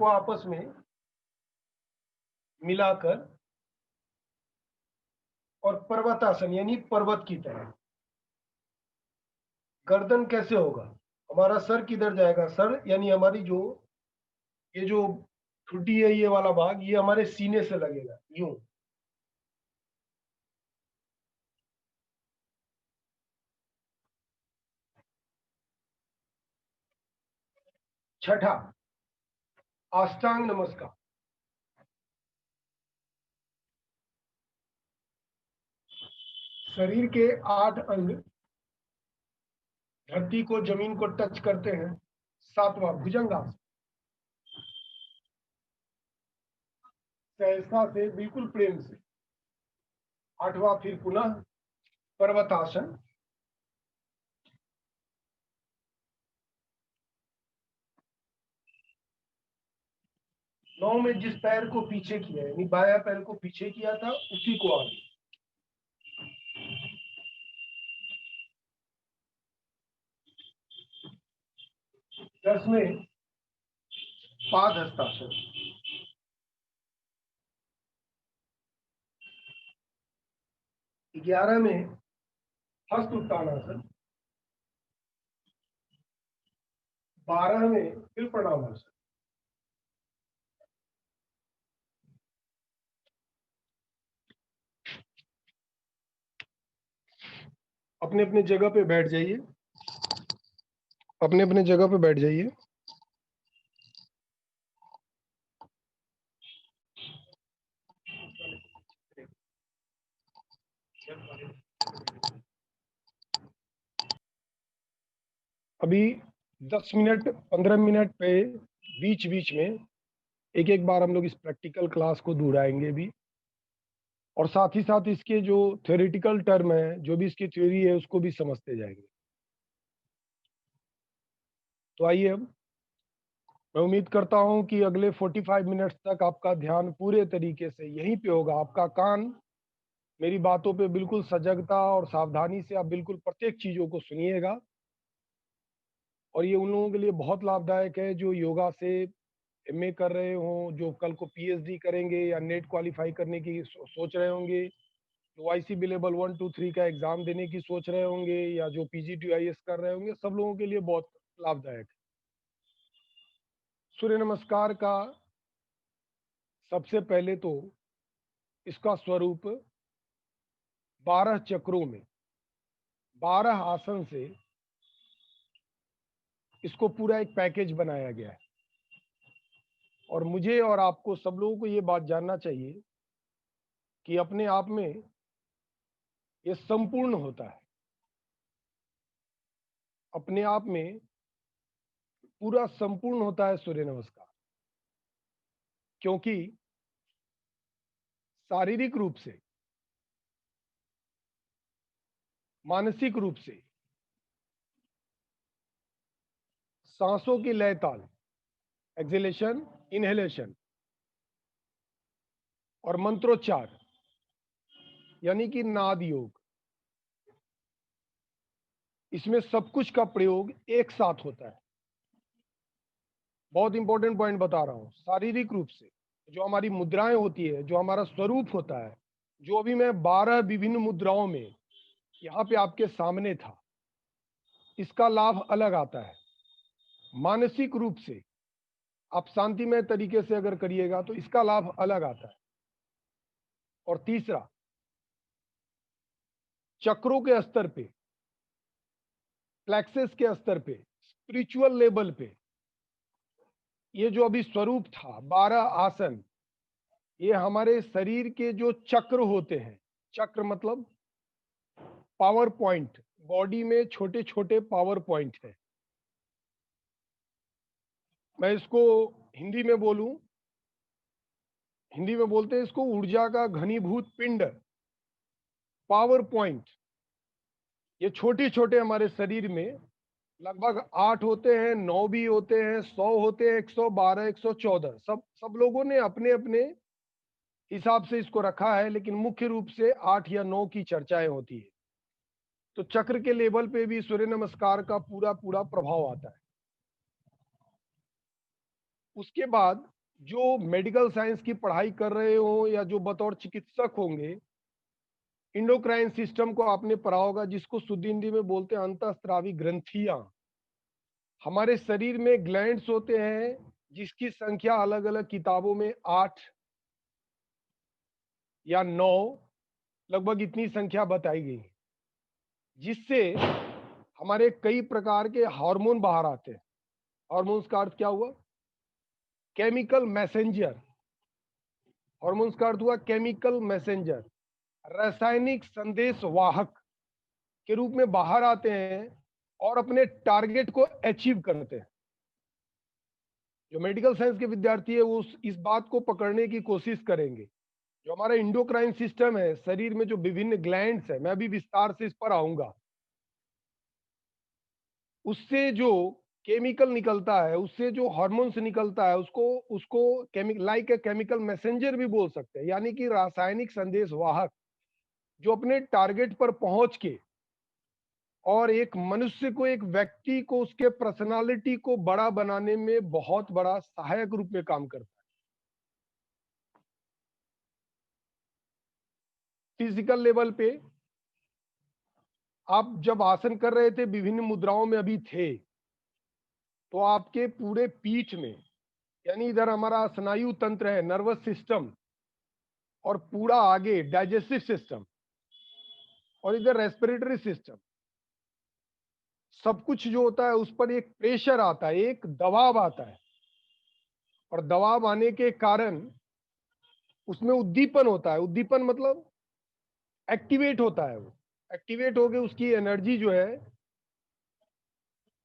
को आपस में मिलाकर और पर्वतासन यानी पर्वत की तरह। गर्दन कैसे होगा, हमारा सर किधर जाएगा, सर यानी हमारी जो ये जो ठुड्डी है, ये वाला भाग, ये हमारे सीने से लगेगा यूं। छठा, अष्टांग नमस्कार। शरीर के 8 अंग धरती को, जमीन को टच करते हैं। 7वां भुजंगासन, सहसा से, बिल्कुल प्रेम से। 8वां फिर पुनः पर्वतासन। 9 में जिस पैर को पीछे किया यानी बाया पैर को पीछे किया था, उसी को आगे। 10 में पाद हस्तासन। 11 में हस्त उत्तानासन। 12 में फिर प्रणामासन। अपने अपने जगह पे बैठ जाइए, अपने अपने जगह पे बैठ जाइए। अभी 10 मिनट 15 मिनट पे बीच बीच में एक एक बार हम लोग इस प्रैक्टिकल क्लास को दोहराएंगे भी, और साथ ही साथ इसके जो थ्योरेटिकल टर्म है, जो भी इसकी थ्योरी है, उसको भी समझते जाएंगे। तो आइए, अब मैं उम्मीद करता हूं कि अगले 45 मिनट्स तक आपका ध्यान पूरे तरीके से यहीं पे होगा। आपका कान मेरी बातों पे बिल्कुल सजगता और सावधानी से आप बिल्कुल प्रत्येक चीजों को सुनिएगा। और ये उन लोगों के लिए बहुत लाभदायक है जो योगा से एमए कर रहे हों, जो कल को पीएचडी करेंगे या नेट क्वालिफाई करने की सोच रहे होंगे, जो आईसीबी लेवल 1 2 3 का एग्जाम देने की सोच रहे होंगे, या जो पीजीटीआईएस कर रहे होंगे, सब लोगों के लिए बहुत लाभदायक है। सूर्य नमस्कार का सबसे पहले तो इसका स्वरूप 12 चक्रों में 12 आसन से इसको पूरा एक पैकेज बनाया गया है। और मुझे और आपको सब लोगों को ये बात जानना चाहिए कि अपने आप में ये संपूर्ण होता है, अपने आप में पूरा संपूर्ण होता है सूर्य नमस्कार। क्योंकि शारीरिक रूप से, मानसिक रूप से, सांसों की लय ताल, एक्सहेलेशन, इनहेलेशन, और मंत्रोच्चार यानी कि नाद योग, इसमें सब कुछ का प्रयोग एक साथ होता है। बहुत इंपॉर्टेंट पॉइंट बता रहा हूं। शारीरिक रूप से जो हमारी मुद्राएं होती है, जो हमारा स्वरूप होता है, जो अभी मैं 12 विभिन्न मुद्राओं में यहाँ पे आपके सामने था, इसका लाभ अलग आता है। मानसिक रूप से आप शांतिमय तरीके से अगर करिएगा तो इसका लाभ अलग आता है। और तीसरा, चक्रों के स्तर पे, प्लेक्सेस के स्तर पे, स्पिरिचुअल लेवल पे, ये जो अभी स्वरूप था 12 आसन, ये हमारे शरीर के जो चक्र होते हैं, चक्र मतलब पावर पॉइंट, बॉडी में छोटे छोटे पावर पॉइंट है। मैं इसको हिंदी में बोलूं, हिंदी में बोलते हैं इसको ऊर्जा का घनीभूत पिंड, पावर पॉइंट। ये छोटे छोटे हमारे शरीर में लगभग 8 होते हैं, 9 भी होते हैं, 100 होते हैं, 112, 114, सब लोगों ने अपने अपने हिसाब से इसको रखा है, लेकिन मुख्य रूप से 8 या 9 की चर्चाएं होती है। तो चक्र के लेवल पे भी सूर्य नमस्कार का पूरा पूरा प्रभाव आता है। उसके बाद जो मेडिकल साइंस की पढ़ाई कर रहे हो या जो बतौर चिकित्सक होंगे, इंडोक्राइन सिस्टम को आपने पढ़ा होगा, जिसको शुद्ध हिंदी में बोलते हैं अंतःस्रावी ग्रंथियां। हमारे शरीर में ग्लैंड्स होते हैं जिसकी संख्या अलग अलग किताबों में 8 या 9 लगभग इतनी संख्या बताई गई, जिससे हमारे कई प्रकार के हार्मोन बाहर आते हैं। हार्मोन्स का अर्थ क्या हुआ? Chemical messenger. हार्मोन्स का अर्थ हुआ केमिकल मैसेंजर, रासायनिक संदेश वाहक के रूप में बाहर आते हैं और अपने टारगेट को अचीव करते हैं। जो मेडिकल साइंस के विद्यार्थी है वो इस बात को पकड़ने की कोशिश करेंगे। जो हमारा इंडोक्राइन सिस्टम है, शरीर में जो विभिन्न ग्लैंड्स है, मैं अभी विस्तार से इस पर आऊंगा, उससे जो केमिकल निकलता है, उससे जो हार्मोन्स निकलता है, उसको उसको लाइक ए केमिकल मैसेंजर भी बोल सकते हैं, यानी कि रासायनिक संदेश वाहक, जो अपने टारगेट पर पहुंच के और एक मनुष्य को, एक व्यक्ति को, उसके पर्सनालिटी को बड़ा बनाने में बहुत बड़ा सहायक रूप में काम करता है। फिजिकल लेवल पे आप जब आसन कर रहे थे, विभिन्न मुद्राओं में अभी थे, तो आपके पूरे पीठ में, यानी इधर हमारा स्नायु तंत्र है, नर्वस सिस्टम, और पूरा आगे डाइजेस्टिव सिस्टम, और इधर रेस्पिरेटरी सिस्टम, सब कुछ जो होता है उस पर एक प्रेशर आता है, एक दबाव आता है, और दबाव आने के कारण उसमें उद्दीपन होता है। उद्दीपन मतलब एक्टिवेट होता है। वो एक्टिवेट होके उसकी एनर्जी जो है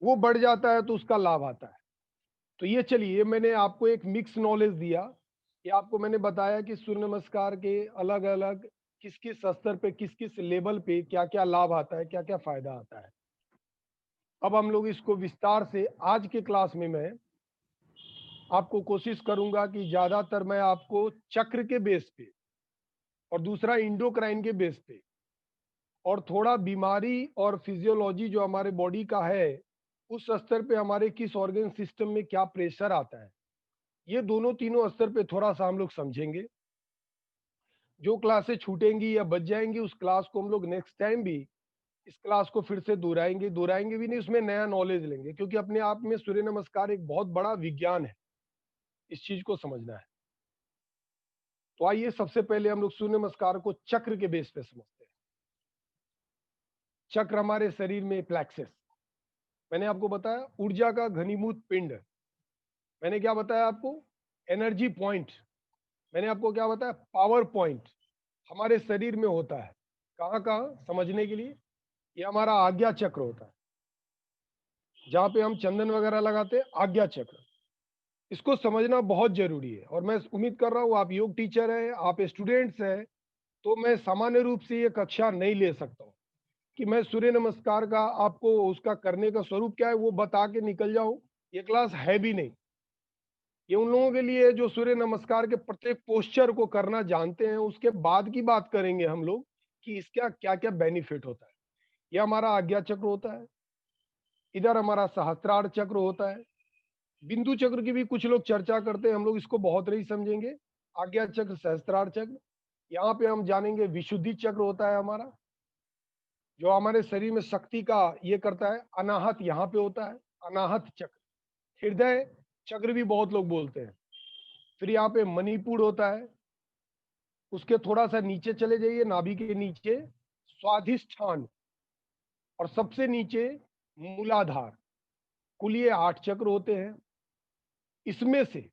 वो बढ़ जाता है, तो उसका लाभ आता है। तो ये चलिए, मैंने आपको एक मिक्स नॉलेज दिया कि आपको मैंने बताया कि सूर्य नमस्कार के अलग अलग किस किस स्तर पे, किस किस लेवल पे क्या क्या लाभ आता है, क्या क्या फायदा आता है। अब हम लोग इसको विस्तार से आज के क्लास में मैं आपको कोशिश करूंगा कि ज्यादातर मैं आपको चक्र के बेस पे, और दूसरा इंडोक्राइन के बेस पे, और थोड़ा बीमारी और फिजियोलॉजी जो हमारे बॉडी का है उस स्तर पे हमारे किस ऑर्गन सिस्टम में क्या प्रेशर आता है, ये दोनों तीनों स्तर पे थोड़ा सा हम लोग समझेंगे। जो क्लासेस छूटेंगी या बच जाएंगी, उस क्लास को हम लोग नेक्स्ट टाइम भी इस क्लास को फिर से दोहराएंगे। दोहराएंगे भी नहीं, उसमें नया नॉलेज लेंगे, क्योंकि अपने आप में सूर्य नमस्कार एक बहुत बड़ा विज्ञान है, इस चीज को समझना है। तो आइए सबसे पहले हम लोग सूर्य नमस्कार को चक्र के बेस पे समझते हैं। चक्र हमारे शरीर में प्लेक्सस, मैंने आपको बताया ऊर्जा का घनीभूत पिंड। मैंने क्या बताया आपको? Energy point. मैंने आपको क्या बताया? Power point. हमारे शरीर में होता है, कहाँ कहाँ समझने के लिए, ये हमारा आज्ञा चक्र होता है, जहाँ पे हम चंदन वगैरह लगाते हैं, आज्ञा चक्र। इसको समझना बहुत जरूरी है, और मैं उम्मीद कर रहा हूँ आप योग टीचर हैं, आप स्टूडेंट्स हैं, तो मैं सामान्य रूप से ये कक्षा नहीं ले सकता हूँ कि मैं सूर्य नमस्कार का आपको उसका करने का स्वरूप क्या है वो बता के निकल जाऊं। ये क्लास है भी नहीं। ये उन लोगों के लिए जो सूर्य नमस्कार के प्रत्येक पोस्चर को करना जानते हैं। उसके बाद की बात करेंगे हम लोग कि इसका क्या क्या बेनिफिट होता है। ये हमारा आज्ञा चक्र होता है, इधर हमारा सहस्त्रार चक्र होता है, बिंदु चक्र की भी कुछ लोग चर्चा करते हैं, हम लोग इसको बहुत नहीं समझेंगे। आज्ञा चक्र, सहस्त्रार चक्र, यहाँ पे हम जानेंगे विशुद्धि चक्र होता है हमारा, जो हमारे शरीर में शक्ति का ये करता है। अनाहत यहाँ पे होता है, अनाहत चक्र। हृदय चक्र भी बहुत लोग बोलते हैं। फिर यहाँ पे मणिपुर होता है, उसके थोड़ा सा नीचे चले जाइए, नाभि के नीचे स्वाधिष्ठान, और सबसे नीचे मूलाधार। कुल ये 8 चक्र होते हैं। इसमें से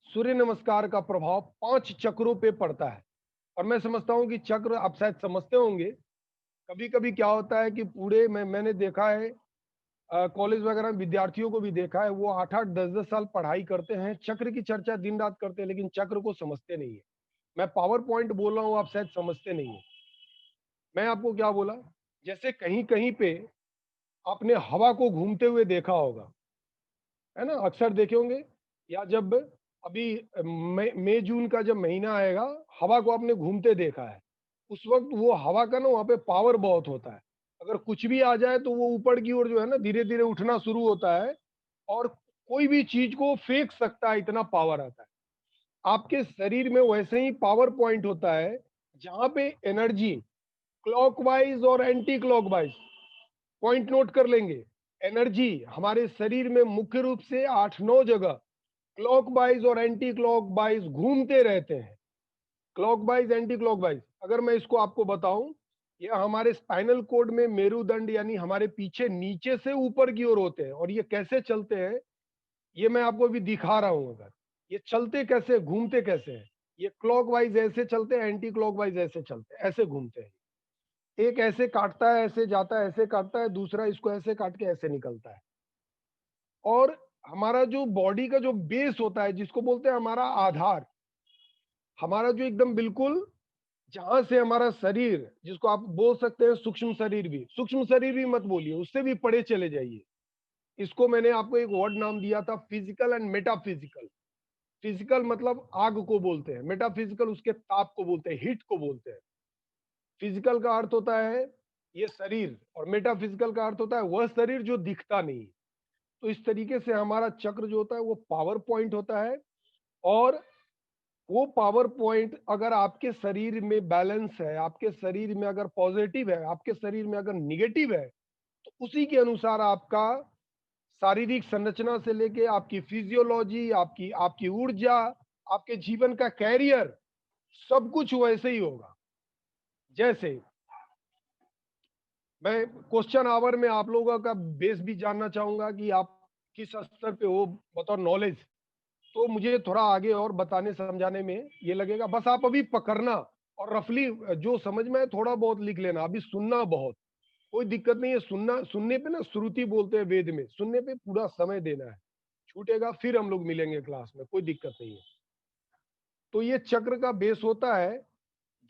सूर्य नमस्कार का प्रभाव 5 चक्रों पे पड़ता है। और मैं समझता हूं कि चक्र आप शायद समझते होंगे। कभी कभी क्या होता है कि पूरे मैंने देखा है, कॉलेज वगैरह में विद्यार्थियों को भी देखा है, वो 8-8 10-10 साल पढ़ाई करते हैं, चक्र की चर्चा दिन रात करते हैं, लेकिन चक्र को समझते नहीं है। मैं पावर पॉइंट बोल रहा हूँ, आप शायद समझते नहीं है। मैं आपको क्या बोला, जैसे कहीं कहीं पे आपने हवा को घूमते हुए देखा होगा, है ना, अक्सर देखे होंगे। या जब अभी मई जून का जब महीना आएगा, हवा को आपने घूमते देखा है, उस वक्त वो हवा का ना वहाँ पे पावर बहुत होता है। अगर कुछ भी आ जाए तो वो ऊपर की ओर जो है ना धीरे धीरे उठना शुरू होता है, और कोई भी चीज को फेंक सकता है, इतना पावर आता है आपके शरीर में। वैसे ही पावर पॉइंट होता है जहां पे एनर्जी क्लॉकवाइज और एंटी क्लॉकवाइज, पॉइंट नोट कर लेंगे। एनर्जी हमारे शरीर में मुख्य रूप से 8-9 जगह क्लॉकवाइज और एंटी क्लॉकवाइज घूमते रहते हैं। क्लॉकवाइज एंटी क्लॉकवाइज, अगर मैं इसको आपको बताऊं, यह हमारे स्पाइनल कोड में मेरुदंड यानी हमारे पीछे नीचे से ऊपर की ओर होते हैं। और ये कैसे चलते हैं ये मैं आपको अभी दिखा रहा हूं। अगर ये चलते कैसे, घूमते कैसे हैं, ये क्लॉकवाइज ऐसे चलते हैं, एंटी क्लॉकवाइज ऐसे चलते हैं, ऐसे घूमते हैं। एक ऐसे काटता है, ऐसे जाता है, ऐसे काटता है, दूसरा इसको ऐसे काट के ऐसे निकलता है। और हमारा जो बॉडी का जो बेस होता है, जिसको बोलते हैं हमारा आधार, हमारा जो एकदम बिल्कुल जहां से हमारा शरीर, जिसको आप बोल सकते हैं सूक्ष्म शरीर भी, सूक्ष्म शरीर भी मत बोलिए, उससे भी परे चले जाइए। इसको मैंने आपको एक वर्ड नाम दिया था, फिजिकल एंड मेटाफिजिकल। फिजिकल मतलब आग को बोलते हैं, मेटाफिजिकल उसके ताप को बोलते हैं, हीट को बोलते हैं। फिजिकल का अर्थ होता है ये शरीर, और मेटाफिजिकल का अर्थ होता है वह शरीर जो दिखता नहीं। तो इस तरीके से हमारा चक्र जो होता है वो पावर पॉइंट होता है। और वो पावर पॉइंट अगर आपके शरीर में बैलेंस है, आपके शरीर में अगर पॉजिटिव है, आपके शरीर में अगर निगेटिव है, तो उसी के अनुसार आपका शारीरिक संरचना से लेके आपकी फिजियोलॉजी, आपकी आपकी ऊर्जा, आपके जीवन का कैरियर, सब कुछ वैसे ही होगा। जैसे मैं क्वेश्चन आवर में आप लोगों का बेस भी जानना चाहूंगा कि आप किस स्तर पे हो बतौर नॉलेज। तो मुझे थोड़ा आगे और बताने समझाने में ये लगेगा। बस आप अभी पकड़ना और रफली जो समझ में है थोड़ा बहुत लिख लेना, अभी सुनना बहुत, कोई दिक्कत नहीं है। सुनना, सुनने पे ना श्रुति बोलते हैं वेद में, सुनने पे पूरा समय देना है। छूटेगा फिर हम लोग मिलेंगे क्लास में, कोई दिक्कत नहीं है। तो ये चक्र का बेस होता है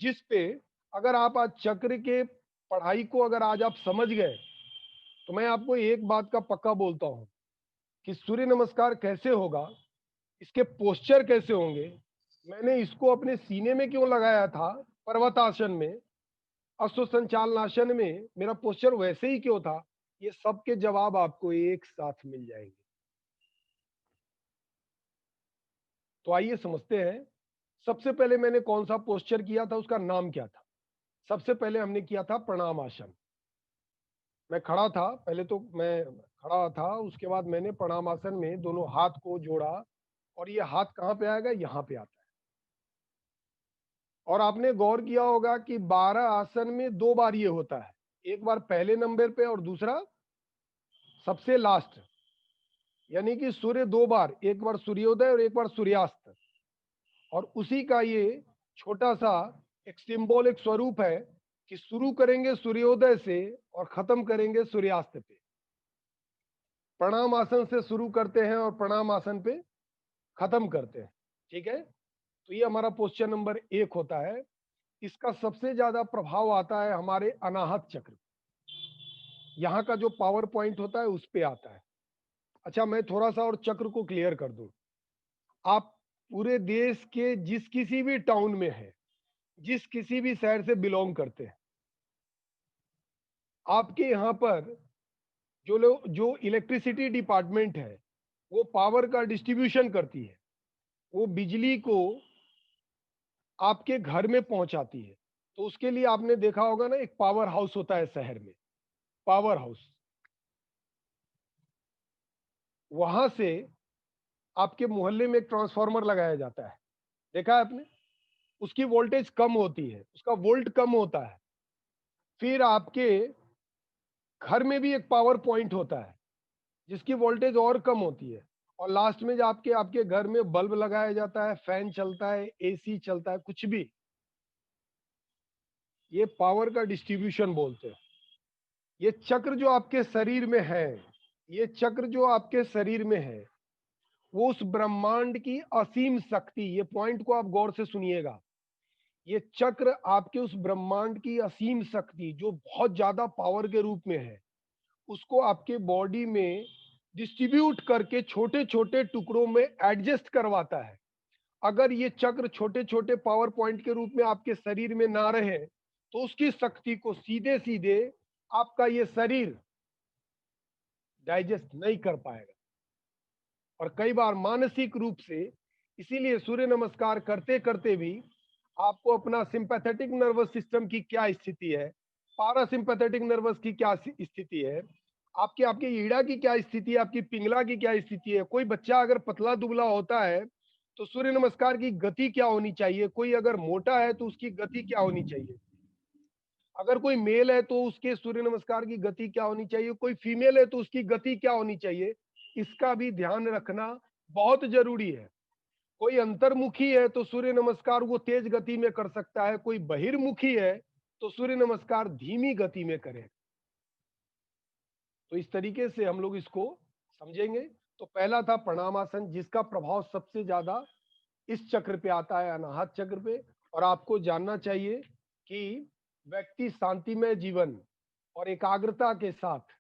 जिस पे अगर आप आज चक्र के पढ़ाई को अगर आज आप समझ गए, तो मैं आपको एक बात का पक्का बोलता हूं कि सूर्य नमस्कार कैसे होगा, इसके पोस्चर कैसे होंगे, मैंने इसको अपने सीने में क्यों लगाया था पर्वतासन में, अश्व संचालनासन में मेरा पोस्चर वैसे ही क्यों था, ये सब के जवाब आपको एक साथ मिल जाएंगे। तो आइए समझते हैं। सबसे पहले मैंने कौन सा पोस्चर किया था, उसका नाम क्या था। सबसे पहले हमने किया था प्रणाम आसन। मैं खड़ा था, पहले तो मैं खड़ा था, उसके बाद मैंने प्रणाम आसन में दोनों हाथ को जोड़ा। और ये हाथ कहाँ पे आएगा, यहाँ पे आता है। और आपने गौर किया होगा कि 12 आसन में 2 बार ये होता है, एक बार पहले नंबर पे और दूसरा सबसे लास्ट। यानी कि सूर्य 2 बार, एक बार सूर्योदय और एक बार सूर्यास्त। और उसी का ये छोटा सा एक सिंबॉलिक स्वरूप है कि शुरू करेंगे सूर्योदय से और खत्म करेंगे सूर्यास्त पे। प्रणाम आसन से शुरू करते हैं और प्रणाम आसन पे खत्म करते हैं। ठीक है, तो ये हमारा पोस्चर नंबर 1 होता है। इसका सबसे ज्यादा प्रभाव आता है हमारे अनाहत चक्र, यहाँ का जो पावर पॉइंट होता है उस पे आता है। अच्छा, मैं थोड़ा सा और चक्र को क्लियर कर दूं। आप पूरे देश के जिस किसी भी टाउन में है, जिस किसी भी शहर से बिलोंग करते हैं, आपके यहाँ पर जो लोग, जो इलेक्ट्रिसिटी डिपार्टमेंट है, वो पावर का डिस्ट्रीब्यूशन करती है, वो बिजली को आपके घर में पहुंचाती है। तो उसके लिए आपने देखा होगा ना, एक पावर हाउस होता है शहर में, पावर हाउस। वहां से आपके मोहल्ले में एक ट्रांसफार्मर लगाया जाता है, देखा है आपने। उसकी वोल्टेज कम होती है, उसका वोल्ट कम होता है। फिर आपके घर में भी एक पावर पॉइंट होता है जिसकी वोल्टेज और कम होती है। और लास्ट में जो आपके आपके घर में बल्ब लगाया जाता है, फैन चलता है, एसी चलता है, कुछ भी, ये पावर का डिस्ट्रीब्यूशन बोलते हैं। ये चक्र जो आपके शरीर में है, ये चक्र जो आपके शरीर में है, वो उस ब्रह्मांड की असीम शक्ति, ये पॉइंट को आप गौर से सुनिएगा, ये चक्र आपके उस ब्रह्मांड की असीम शक्ति जो बहुत ज्यादा पावर के रूप में है, उसको आपके बॉडी में डिस्ट्रीब्यूट करके छोटे छोटे टुकड़ों में एडजस्ट करवाता है। अगर ये चक्र छोटे छोटे पावर पॉइंट के रूप में आपके शरीर में ना रहे, तो उसकी शक्ति को सीधे सीधे आपका ये शरीर डाइजेस्ट नहीं कर पाएगा। और कई बार मानसिक रूप से। इसीलिए सूर्य नमस्कार करते करते भी आपको अपना सिंपैथेटिक नर्वस सिस्टम की क्या स्थिति है, पारासिम्पैथेटिक नर्वस की क्या स्थिति है, आपके आपके ईड़ा की क्या स्थिति है, आपकी पिंगला की क्या स्थिति है। कोई बच्चा अगर पतला दुबला होता है तो सूर्य नमस्कार की गति क्या होनी चाहिए, कोई अगर मोटा है तो उसकी गति क्या होनी चाहिए, अगर कोई मेल है तो उसके सूर्य नमस्कार की गति क्या होनी चाहिए, कोई फीमेल है तो उसकी गति क्या होनी चाहिए, इसका भी ध्यान रखना बहुत जरूरी है। कोई अंतर्मुखी है तो सूर्य नमस्कार वो तेज गति में कर सकता है, कोई बहिर्मुखी है तो सूर्य नमस्कार धीमी गति में करे। तो इस तरीके से हम लोग इसको समझेंगे। तो पहला था प्रणामासन, जिसका प्रभाव सबसे ज्यादा इस चक्र पे आता है, अनाहत चक्र पे। और आपको जानना चाहिए कि व्यक्ति शांतिमय जीवन और एकाग्रता के साथ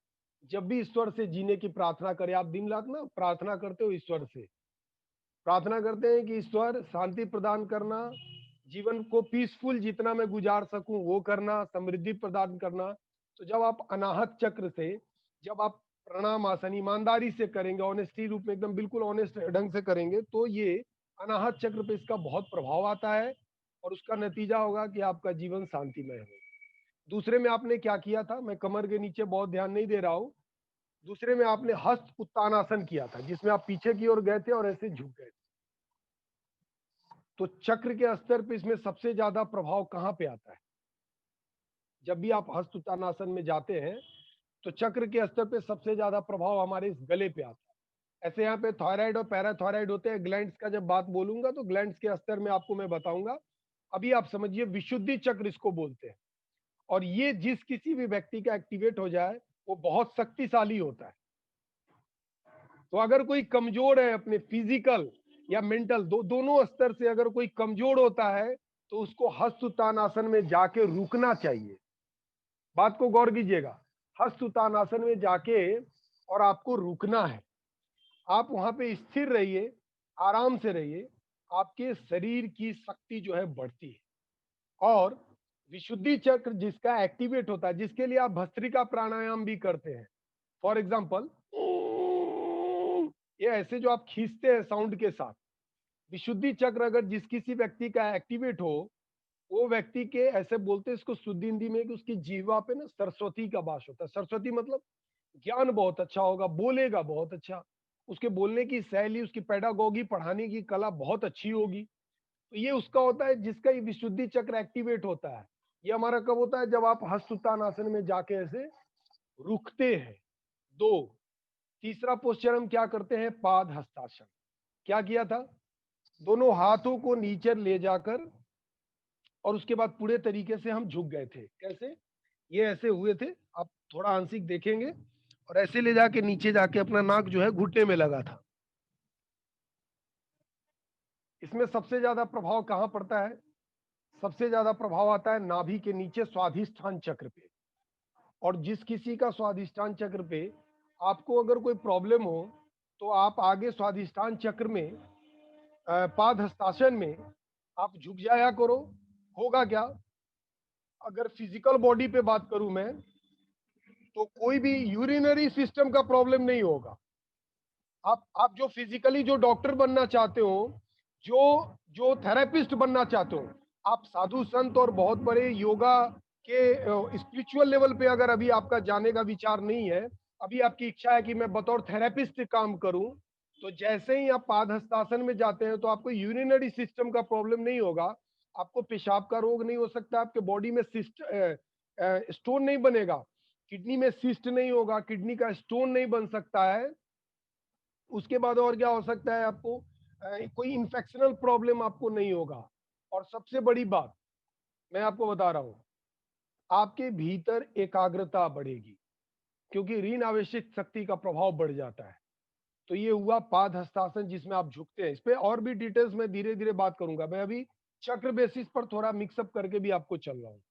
जब भी ईश्वर से जीने की प्रार्थना करे, आप दिन रात ना प्रार्थना करते हो ईश्वर से, प्रार्थना करते हैं कि ईश्वर शांति प्रदान करना, जीवन को पीसफुल जितना मैं गुजार सकूं वो करना, समृद्धि प्रदान करना। तो जब आप अनाहत चक्र से, जब आप प्रणाम आसन ईमानदारी से करेंगे, ऑनेस्टी रूप में एकदम बिल्कुल ऑनेस्ट ढंग से करेंगे, तो ये अनाहत चक्र पे इसका बहुत प्रभाव आता है और उसका नतीजा होगा कि आपका जीवन शांतिमय हो। दूसरे में आपने क्या किया था, मैं कमर के नीचे बहुत ध्यान नहीं दे रहा हूँ, दूसरे में आपने हस्त उत्तानासन किया था, जिसमें आप पीछे की ओर गए थे और ऐसे झुक गए थे। तो चक्र के स्तर पे इसमें सबसे ज्यादा प्रभाव कहाँ पे आता है, जब भी आप हस्त उत्तानासन में जाते हैं तो चक्र के स्तर पे सबसे ज्यादा प्रभाव हमारे इस गले पे आता है। ऐसे यहाँ पे थायराइड और पैराथायराइड होते हैं, ग्लैंड्स का जब बात बोलूंगा तो ग्लैंड्स के स्तर में आपको मैं बताऊंगा। अभी आप समझिए विशुद्धि चक्र इसको बोलते हैं, और ये जिस किसी भी व्यक्ति का एक्टिवेट हो जाए वो बहुत शक्तिशाली होता है। तो अगर कोई कमजोर है अपने फिजिकल या मेंटल दोनों स्तर से, अगर कोई कमजोर होता है तो उसको हस्त उत्तानासन में जाके रुकना चाहिए। बात को गौर कीजिएगा, हस्त उत्तानासन में जाके और आपको रुकना है। आप वहां पे स्थिर रहिए, आराम से रहिए, आपके शरीर की शक्ति जो है बढ़ती है। और विशुद्धि चक्र जिसका एक्टिवेट होता है, जिसके लिए आप भस्त्रिका प्राणायाम भी करते हैं, फॉर एग्जाम्पल ये ऐसे जो आप खींचते हैं साउंड के साथ, विशुद्धि चक्र अगर जिस किसी व्यक्ति का एक्टिवेट हो, वो व्यक्ति के ऐसे बोलते हैं इसको शुद्ध हिंदी में कि उसकी जीवा पे ना सरस्वती का वास होता है। सरस्वती मतलब ज्ञान बहुत अच्छा होगा, बोलेगा बहुत अच्छा, उसके बोलने की शैली, उसकी पेडागोगी, पढ़ाने की कला बहुत अच्छी होगी। तो ये उसका होता है जिसका ये विशुद्धि चक्र एक्टिवेट होता है। ये हमारा कब होता है, जब आप हस्त उत्तानासन में जाके ऐसे रुकते हैं। दो, तीसरा पोस्चर हम क्या करते हैं, पाद हस्तासन। क्या किया था, दोनों हाथों को नीचे ले जाकर और उसके बाद पूरे तरीके से हम झुक गए थे। कैसे, ये ऐसे हुए थे, आप थोड़ा आंशिक देखेंगे, और ऐसे ले जाके नीचे जाके अपना नाक जो है घुटने में लगा था। इसमें सबसे ज्यादा प्रभाव कहां पड़ता है, सबसे ज्यादा प्रभाव आता है नाभि के नीचे स्वाधिष्ठान चक्र पे। और जिस किसी का स्वाधिष्ठान चक्र पे आपको अगर कोई प्रॉब्लम हो तो आप आगे स्वाधिष्ठान चक्र में पाद हस्तासन में आप झुक जाया करो। होगा क्या, अगर फिजिकल बॉडी पे बात करूं मैं, तो कोई भी यूरिनरी सिस्टम का प्रॉब्लम नहीं होगा। आप जो फिजिकली जो डॉक्टर बनना चाहते हो, जो जो थेरेपिस्ट बनना चाहते हो, आप साधु संत और बहुत बड़े योगा के स्पिरिचुअल लेवल पे अगर अभी आपका जाने का विचार नहीं है, अभी आपकी इच्छा है कि मैं बतौर थेरेपिस्ट काम करूं, तो जैसे ही आप पाद हस्तासन में जाते हैं तो आपको यूरिनरी सिस्टम का प्रॉब्लम नहीं होगा, आपको पेशाब का रोग नहीं हो सकता, आपके बॉडी में सिस्ट स्टोन नहीं बनेगा, किडनी में सिस्ट नहीं होगा, किडनी का स्टोन नहीं बन सकता है। उसके बाद और क्या हो सकता है, आपको कोई इंफेक्शनल प्रॉब्लम आपको नहीं होगा। और सबसे बड़ी बात मैं आपको बता रहा हूं, आपके भीतर एकाग्रता बढ़ेगी, क्योंकि ऋण आवेशित शक्ति का प्रभाव बढ़ जाता है। तो ये हुआ पाद हस्तासन जिसमें आप झुकते हैं। इस पे और भी डिटेल्स में धीरे धीरे बात करूंगा, मैं अभी चक्र बेसिस पर थोड़ा मिक्सअप करके भी आपको चल रहा हूँ।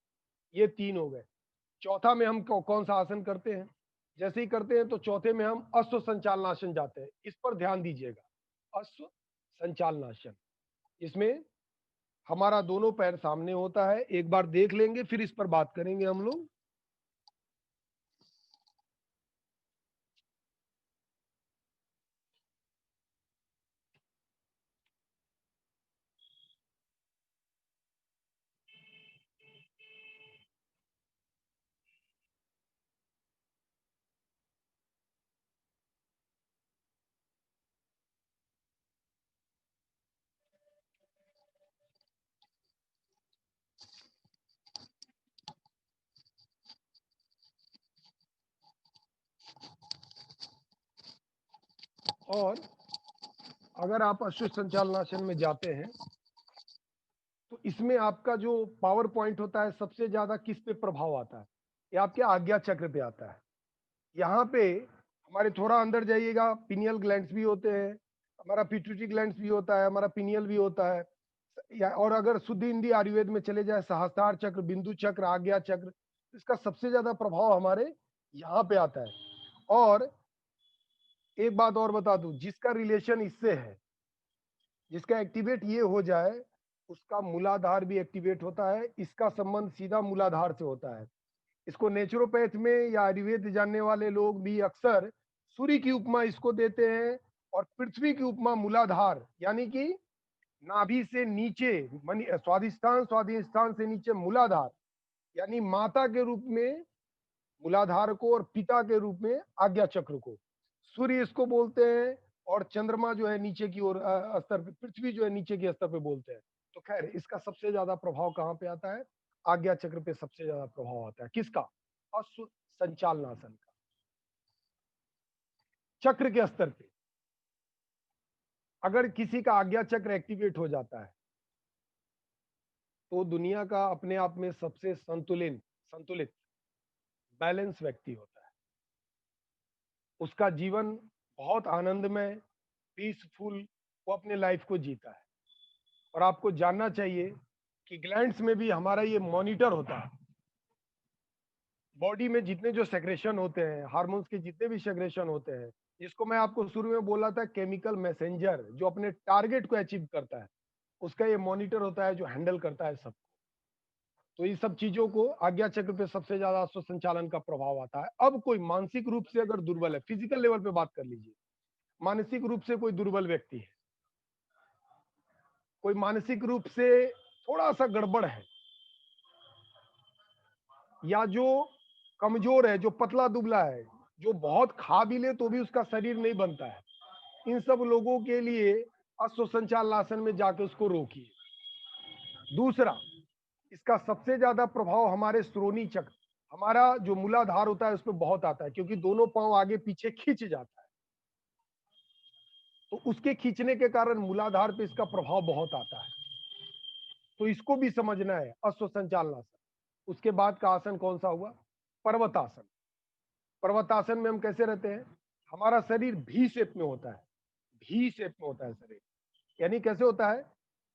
ये तीन हो गए। चौथा में हम कौन सा आसन करते हैं, जैसे ही करते हैं तो चौथे में हम अश्व संचालनासन जाते हैं। इस पर ध्यान दीजिएगा, अश्व संचालनासन, इसमें हमारा दोनों पैर सामने होता है। एक बार देख लेंगे फिर इस पर बात करेंगे हम लोग। और अगर आप अश्व संचालनासन में जाते हैं तो इसमें आपका जो पावर पॉइंट होता है सबसे ज्यादा किस पे प्रभाव आता है? ये आपके आज्ञा चक्र पे आता है। यहाँ पे हमारे थोड़ा अंदर जाइएगा, पिनियल ग्लैंड्स भी होते हैं, हमारा पिट्यूटरी ग्लैंड्स भी होता है, हमारा पिनियल भी होता है। और अगर शुद्ध हिंदी आयुर्वेद में चले जाए, सहस्त्रार चक्र, बिंदु चक्र, आज्ञा चक्र, इसका सबसे ज्यादा प्रभाव हमारे यहाँ पे आता है। और एक बात और बता दूं, जिसका रिलेशन इससे है, जिसका एक्टिवेट ये हो जाए, उसका मूलाधार भी एक्टिवेट होता है। इसका संबंध सीधा मूलाधार से होता है। इसको नेचुरोपैथ में या आयुर्वेद जानने वाले लोग भी अक्सर सूर्य की उपमा इसको देते हैं, और पृथ्वी की उपमा मूलाधार, यानी कि नाभि से नीचे स्वादिष्ठान, स्वादिष्ठान से नीचे मूलाधार, यानी माता के रूप में मूलाधार को और पिता के रूप में आज्ञा चक्र को सूर्य इसको बोलते हैं, और चंद्रमा जो है नीचे की ओर स्तर पे, पृथ्वी जो है नीचे के स्तर पे बोलते हैं। तो खैर, इसका सबसे ज्यादा प्रभाव कहाँ पे आता है? आज्ञा चक्र पे सबसे ज्यादा प्रभाव आता है। किसका? अश्व संचालनासन का, चक्र के स्तर पे। अगर किसी का आज्ञा चक्र एक्टिवेट हो जाता है तो दुनिया का अपने आप में सबसे संतुलित संतुलित बैलेंस व्यक्ति होता है। उसका जीवन बहुत आनंदमय, पीसफुल, वो अपने लाइफ को जीता है। और आपको जानना चाहिए कि ग्लैंड्स में भी हमारा ये मॉनिटर होता है। बॉडी में जितने जो सेक्रेशन होते हैं, हार्मोन्स के जितने भी सेक्रेशन होते हैं, जिसको मैं आपको शुरू में बोला था केमिकल मैसेंजर, जो अपने टारगेट को अचीव करता है, उसका ये मॉनिटर होता है जो हैंडल करता है सब। तो ये सब चीजों को आज्ञा चक्र पे सबसे ज्यादा अश्व संचालन का प्रभाव आता है। अब कोई मानसिक रूप से अगर दुर्बल है, फिजिकल लेवल पे बात कर लीजिए, मानसिक रूप से कोई दुर्बल व्यक्ति है, कोई मानसिक रूप से थोड़ा सा गड़बड़ है, या जो कमजोर है, जो पतला दुबला है, जो बहुत खा भी ले तो भी उसका शरीर नहीं बनता है, इन सब लोगों के लिए अश्व संचालनासन में जाके उसको रोकिए। दूसरा, इसका सबसे ज्यादा प्रभाव हमारे श्रोणी चक्र, हमारा जो मूलाधार होता है, उसमें बहुत आता है, क्योंकि दोनों पांव आगे पीछे खींच जाता है। तो उसके खींचने के कारण मूलाधार पे इसका प्रभाव बहुत आता है। तो इसको भी समझना है, अश्व संचालनासन। उसके बाद का आसन कौन सा हुआ? पर्वतासन। पर्वतासन में हम कैसे रहते हैं? हमारा शरीर भी शेप में होता है, भी शेप में होता है शरीर, यानी कैसे होता है?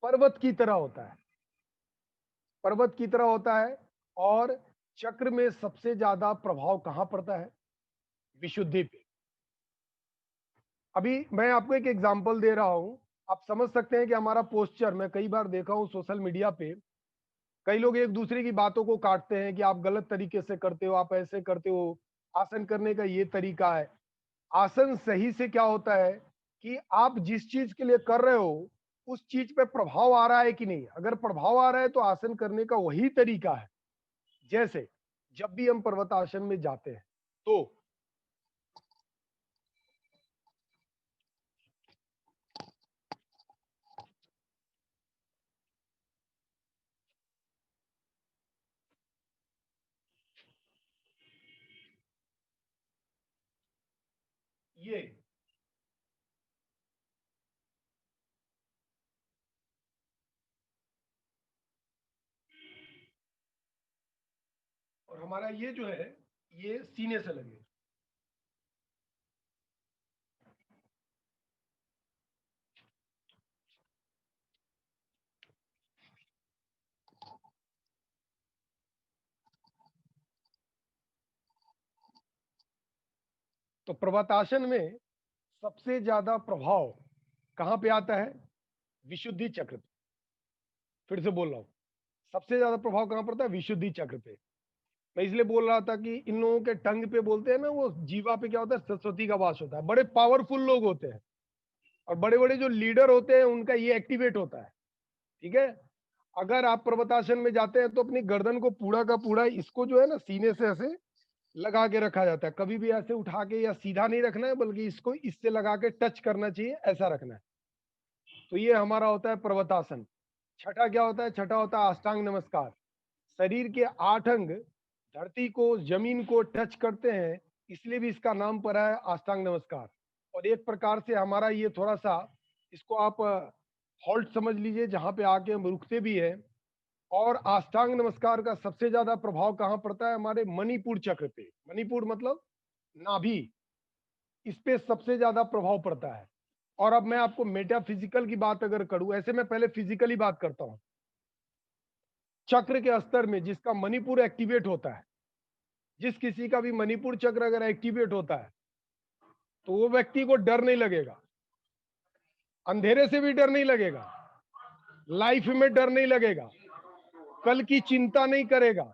पर्वत की तरह होता है, पर्वत की तरह होता है। और चक्र में सबसे ज्यादा प्रभाव कहां पड़ता है? विशुद्धि पे। अभी मैं आपको एक एग्जांपल दे रहा हूं, आप समझ सकते हैं कि हमारा पोस्चर, मैं कई बार देखा हूं सोशल मीडिया पे, कई लोग एक दूसरे की बातों को काटते हैं कि आप गलत तरीके से करते हो, आप ऐसे करते हो, आसन करने का ये तरीका है। आसन सही से क्या होता है कि आप जिस चीज के लिए कर रहे हो, उस चीज पे प्रभाव आ रहा है कि नहीं। अगर प्रभाव आ रहा है तो आसन करने का वही तरीका है। जैसे जब भी हम पर्वतासन में जाते हैं तो ये और हमारा ये जो है, ये सीने से लगे। तो पर्वतासन में सबसे ज्यादा प्रभाव कहां पे आता है? विशुद्धि चक्र पे। फिर से बोल रहा हूं, सबसे ज्यादा प्रभाव कहां पड़ता है? विशुद्धि चक्र पे। मैं इसलिए बोल रहा था कि इन लोगों के टंग पे बोलते हैं ना, वो जीवा पे क्या होता है? सरस्वती का वास होता है। बड़े पावरफुल लोग होते हैं, और बड़े बड़े जो लीडर होते हैं उनका ये एक्टिवेट होता है। ठीक है? अगर आप पर्वतासन में जाते हैं तो अपनी गर्दन को पूरा का पूरा, इसको जो है ना, सीने से ऐसे लगा के रखा जाता है। कभी भी ऐसे उठा के या सीधा नहीं रखना है, बल्कि इसको इससे लगा के टच करना चाहिए, ऐसा रखना है। तो ये हमारा होता है पर्वतासन। छठा क्या होता है? छठा होता है अष्टांग नमस्कार। शरीर के 8 अंग धरती को, जमीन को टच करते हैं, इसलिए भी इसका नाम पड़ा है अष्टांग नमस्कार। और एक प्रकार से हमारा ये थोड़ा सा, इसको आप हॉल्ट समझ लीजिए, जहाँ पे आके हम रुकते भी हैं। और अष्टांग नमस्कार का सबसे ज्यादा प्रभाव कहाँ पड़ता है? हमारे मणिपुर चक्र पे। मणिपुर मतलब नाभि, इस पे सबसे ज्यादा प्रभाव पड़ता है। और अब मैं आपको मेटाफिजिकल की बात अगर करूं, ऐसे मैं पहले फिजिकली बात करता हूं। चक्र के स्तर में जिसका मणिपुर एक्टिवेट होता है, जिस किसी का भी मणिपुर चक्र अगर एक्टिवेट होता है, तो वो व्यक्ति को डर नहीं लगेगा, अंधेरे से भी डर नहीं लगेगा, लाइफ में डर नहीं लगेगा, कल की चिंता नहीं करेगा,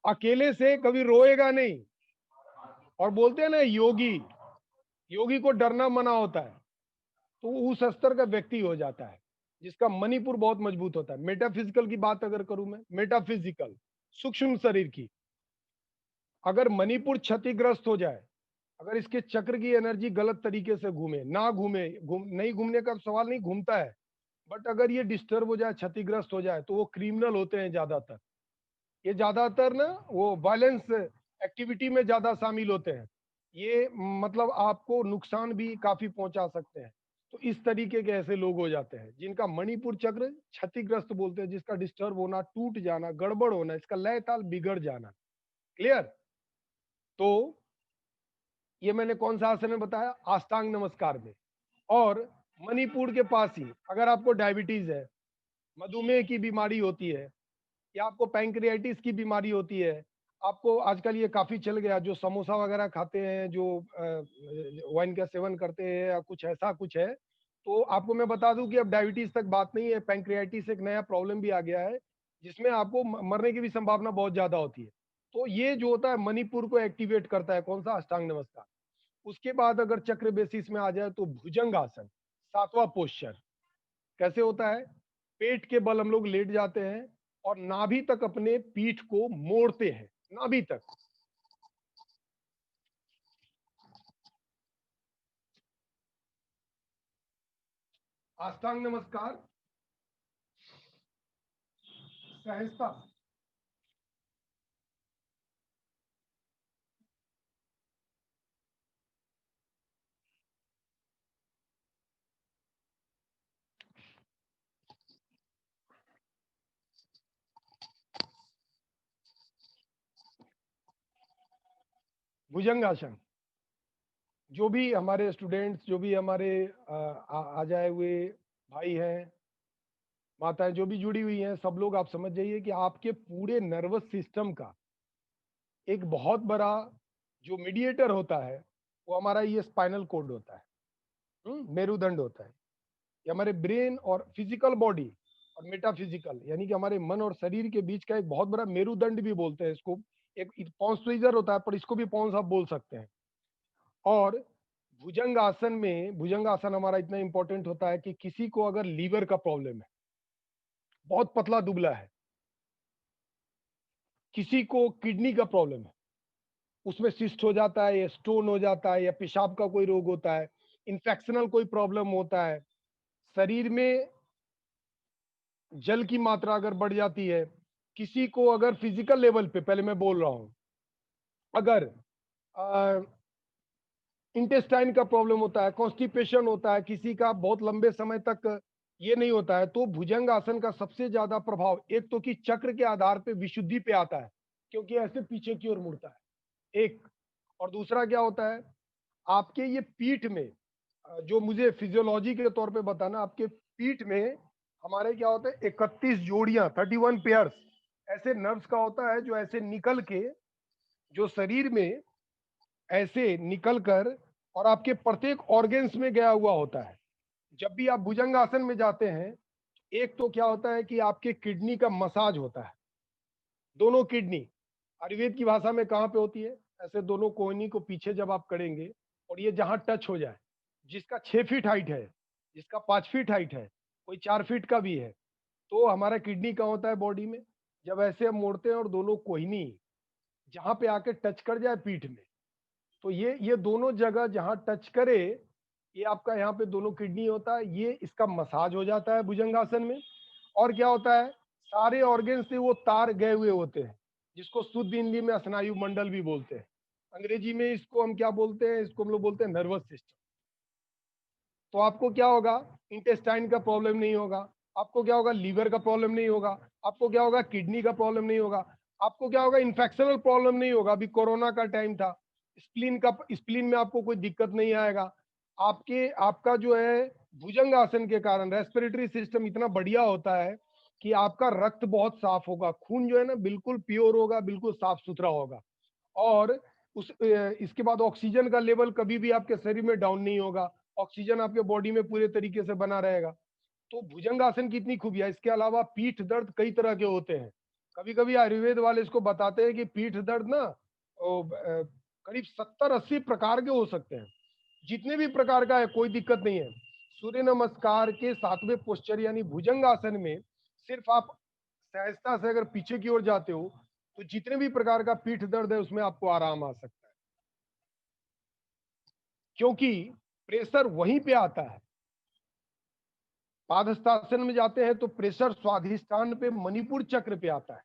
अकेले से कभी रोएगा नहीं। और बोलते हैं ना योगी, योगी को डरना मना होता है, तो उस स्तर का व्यक्ति हो जाता है जिसका मणिपुर बहुत मजबूत होता है। मेटाफिजिकल की बात अगर करूं मैं, मेटाफिजिकल सूक्ष्म शरीर की, अगर मणिपुर क्षतिग्रस्त हो जाए, अगर इसके चक्र की एनर्जी गलत तरीके से घूमे, ना घूमे, नहीं घूमने का सवाल नहीं, घूमता है, बट अगर ये डिस्टर्ब हो जाए, क्षतिग्रस्त हो जाए, तो वो क्रिमिनल होते हैं ज्यादातर। ये ज्यादातर ना वो वायलेंस एक्टिविटी में ज्यादा शामिल होते हैं। ये मतलब आपको नुकसान भी काफी पहुंचा सकते हैं। तो इस तरीके के ऐसे लोग हो जाते हैं जिनका मणिपुर चक्र क्षतिग्रस्त बोलते हैं, जिसका डिस्टर्ब होना, टूट जाना, गड़बड़ होना, इसका लय ताल बिगड़ जाना। क्लियर? तो ये मैंने कौन सा आसन में बताया? अष्टांग नमस्कार में। और मणिपुर के पास ही अगर आपको डायबिटीज है, मधुमेह की बीमारी होती है, या आपको पैंक्रियाटिस की बीमारी होती है, आपको आजकल ये काफी चल गया, जो समोसा वगैरह खाते हैं, जो वाइन का सेवन करते हैं, या कुछ ऐसा कुछ है, तो आपको मैं बता दूं कि अब डायबिटीज तक बात नहीं है, पैंक्रियाटिस एक नया प्रॉब्लम भी आ गया है, जिसमें आपको मरने की भी संभावना बहुत ज्यादा होती है। तो ये जो होता है मणिपुर को एक्टिवेट करता है, कौन सा? अष्टांग नमस्कार। उसके बाद अगर चक्र बेसिस में आ जाए तो भुजंग आसन, सातवां पोस्चर। कैसे होता है? पेट के बल हम लोग लेट जाते हैं और नाभि तक अपने पीठ को मोड़ते हैं, नाभि तक। अष्टांग नमस्कार, सहजता, भुजंग आसन। जो भी हमारे स्टूडेंट्स, जो भी हमारे आ जाए हुए भाई हैं, माताएं जो भी जुड़ी हुई हैं, सब लोग आप समझ जाइए कि आपके पूरे नर्वस सिस्टम का एक बहुत बड़ा जो मीडिएटर होता है, वो हमारा ये स्पाइनल कोड होता है, मेरुदंड होता है। ये हमारे ब्रेन और फिजिकल बॉडी और मेटाफिजिकल, यानी कि हमारे मन और शरीर के बीच का एक बहुत बड़ा मेरुदंड भी बोलते हैं इसको। एक पॉन्स तो इधर होता है, पर इसको भी पॉन्स आप बोल सकते हैं। और भुजंग आसन में, भुजंग आसन हमारा इतना इंपॉर्टेंट होता है कि किसी को अगर लीवर का प्रॉब्लम है, बहुत पतला दुबला है, किसी को किडनी का प्रॉब्लम है, उसमें सिस्ट हो जाता है, या स्टोन हो जाता है, या पेशाब का कोई रोग होता है, इन्फेक्शनल कोई प्रॉब्लम होता है, शरीर में जल की मात्रा अगर बढ़ जाती है, किसी को अगर फिजिकल लेवल पे, पहले मैं बोल रहा हूं, अगर इंटेस्टाइन का प्रॉब्लम होता है, कॉन्स्टिपेशन होता है, किसी का बहुत लंबे समय तक ये नहीं होता है, तो भुजंग आसन का सबसे ज्यादा प्रभाव एक तो कि चक्र के आधार पे विशुद्धि पे आता है, क्योंकि ऐसे पीछे की ओर मुड़ता है एक। और दूसरा क्या होता है, आपके ये पीठ में, जो मुझे फिजियोलॉजी के तौर पे बताना, आपके पीठ में हमारे क्या होता है, 31 जोड़ियां, 31 पेयर्स ऐसे नर्व्स का होता है, जो ऐसे निकल के, जो शरीर में ऐसे निकल कर और आपके प्रत्येक ऑर्गेन्स में गया हुआ होता है। जब भी आप भुजंग आसन में जाते हैं, एक तो क्या होता है कि आपके किडनी का मसाज होता है, दोनों किडनी। आयुर्वेद की भाषा में कहाँ पे होती है? ऐसे दोनों कोहनी को पीछे जब आप करेंगे और ये जहां टच हो जाए, जिसका 6 फीट हाइट है, जिसका 5 फीट हाइट है, कोई 4 फीट का भी है, तो हमारा किडनी कहाँ होता है बॉडी में? जब ऐसे हम मोड़ते हैं और दोनों कोहनी जहां पे आके टच कर जाए पीठ में, तो ये दोनों जगह जहां टच करे, ये आपका यहाँ पे दोनों किडनी होता है, ये इसका मसाज हो जाता है भुजंगासन में। और क्या होता है, सारे ऑर्गन से वो तार गए हुए होते हैं, जिसको शुद्ध हिंदी में स्नायु मंडल भी बोलते हैं। अंग्रेजी में इसको हम क्या बोलते हैं, इसको हम लोग बोलते हैं नर्वस सिस्टम। तो आपको क्या होगा, इंटेस्टाइन का प्रॉब्लम नहीं होगा, आपको क्या होगा, लीवर का प्रॉब्लम नहीं होगा, आपको क्या होगा, किडनी का प्रॉब्लम नहीं होगा, आपको क्या होगा, इन्फेक्शनल प्रॉब्लम नहीं होगा। अभी कोरोना का टाइम था, स्प्लीन में आपको कोई दिक्कत नहीं आएगा। आपका जो है भुजंग आसन के कारण रेस्पिरेटरी सिस्टम इतना बढ़िया होता है कि आपका रक्त बहुत साफ होगा, खून जो है ना बिल्कुल प्योर होगा, बिल्कुल साफ सुथरा होगा। और इसके बाद ऑक्सीजन का लेवल कभी भी आपके शरीर में डाउन नहीं होगा, ऑक्सीजन आपके बॉडी में पूरे तरीके से बना रहेगा। तो भुजंगासन की इतनी खूबियां। इसके अलावा पीठ दर्द कई तरह के होते हैं। कभी कभी आयुर्वेद वाले इसको बताते हैं कि पीठ दर्द ना करीब 70-80 प्रकार के हो सकते हैं। जितने भी प्रकार का है कोई दिक्कत नहीं है। सूर्य नमस्कार के 7वें पोस्चर यानी भुजंगासन में सिर्फ आप सहजता से अगर पीछे की ओर जाते हो तो जितने भी प्रकार का पीठ दर्द है उसमें आपको आराम आ सकता है, क्योंकि प्रेशर वहीं पे आता है। पादहस्तासन में जाते हैं तो प्रेशर स्वाधिष्ठान पे मणिपुर चक्र पे आता है।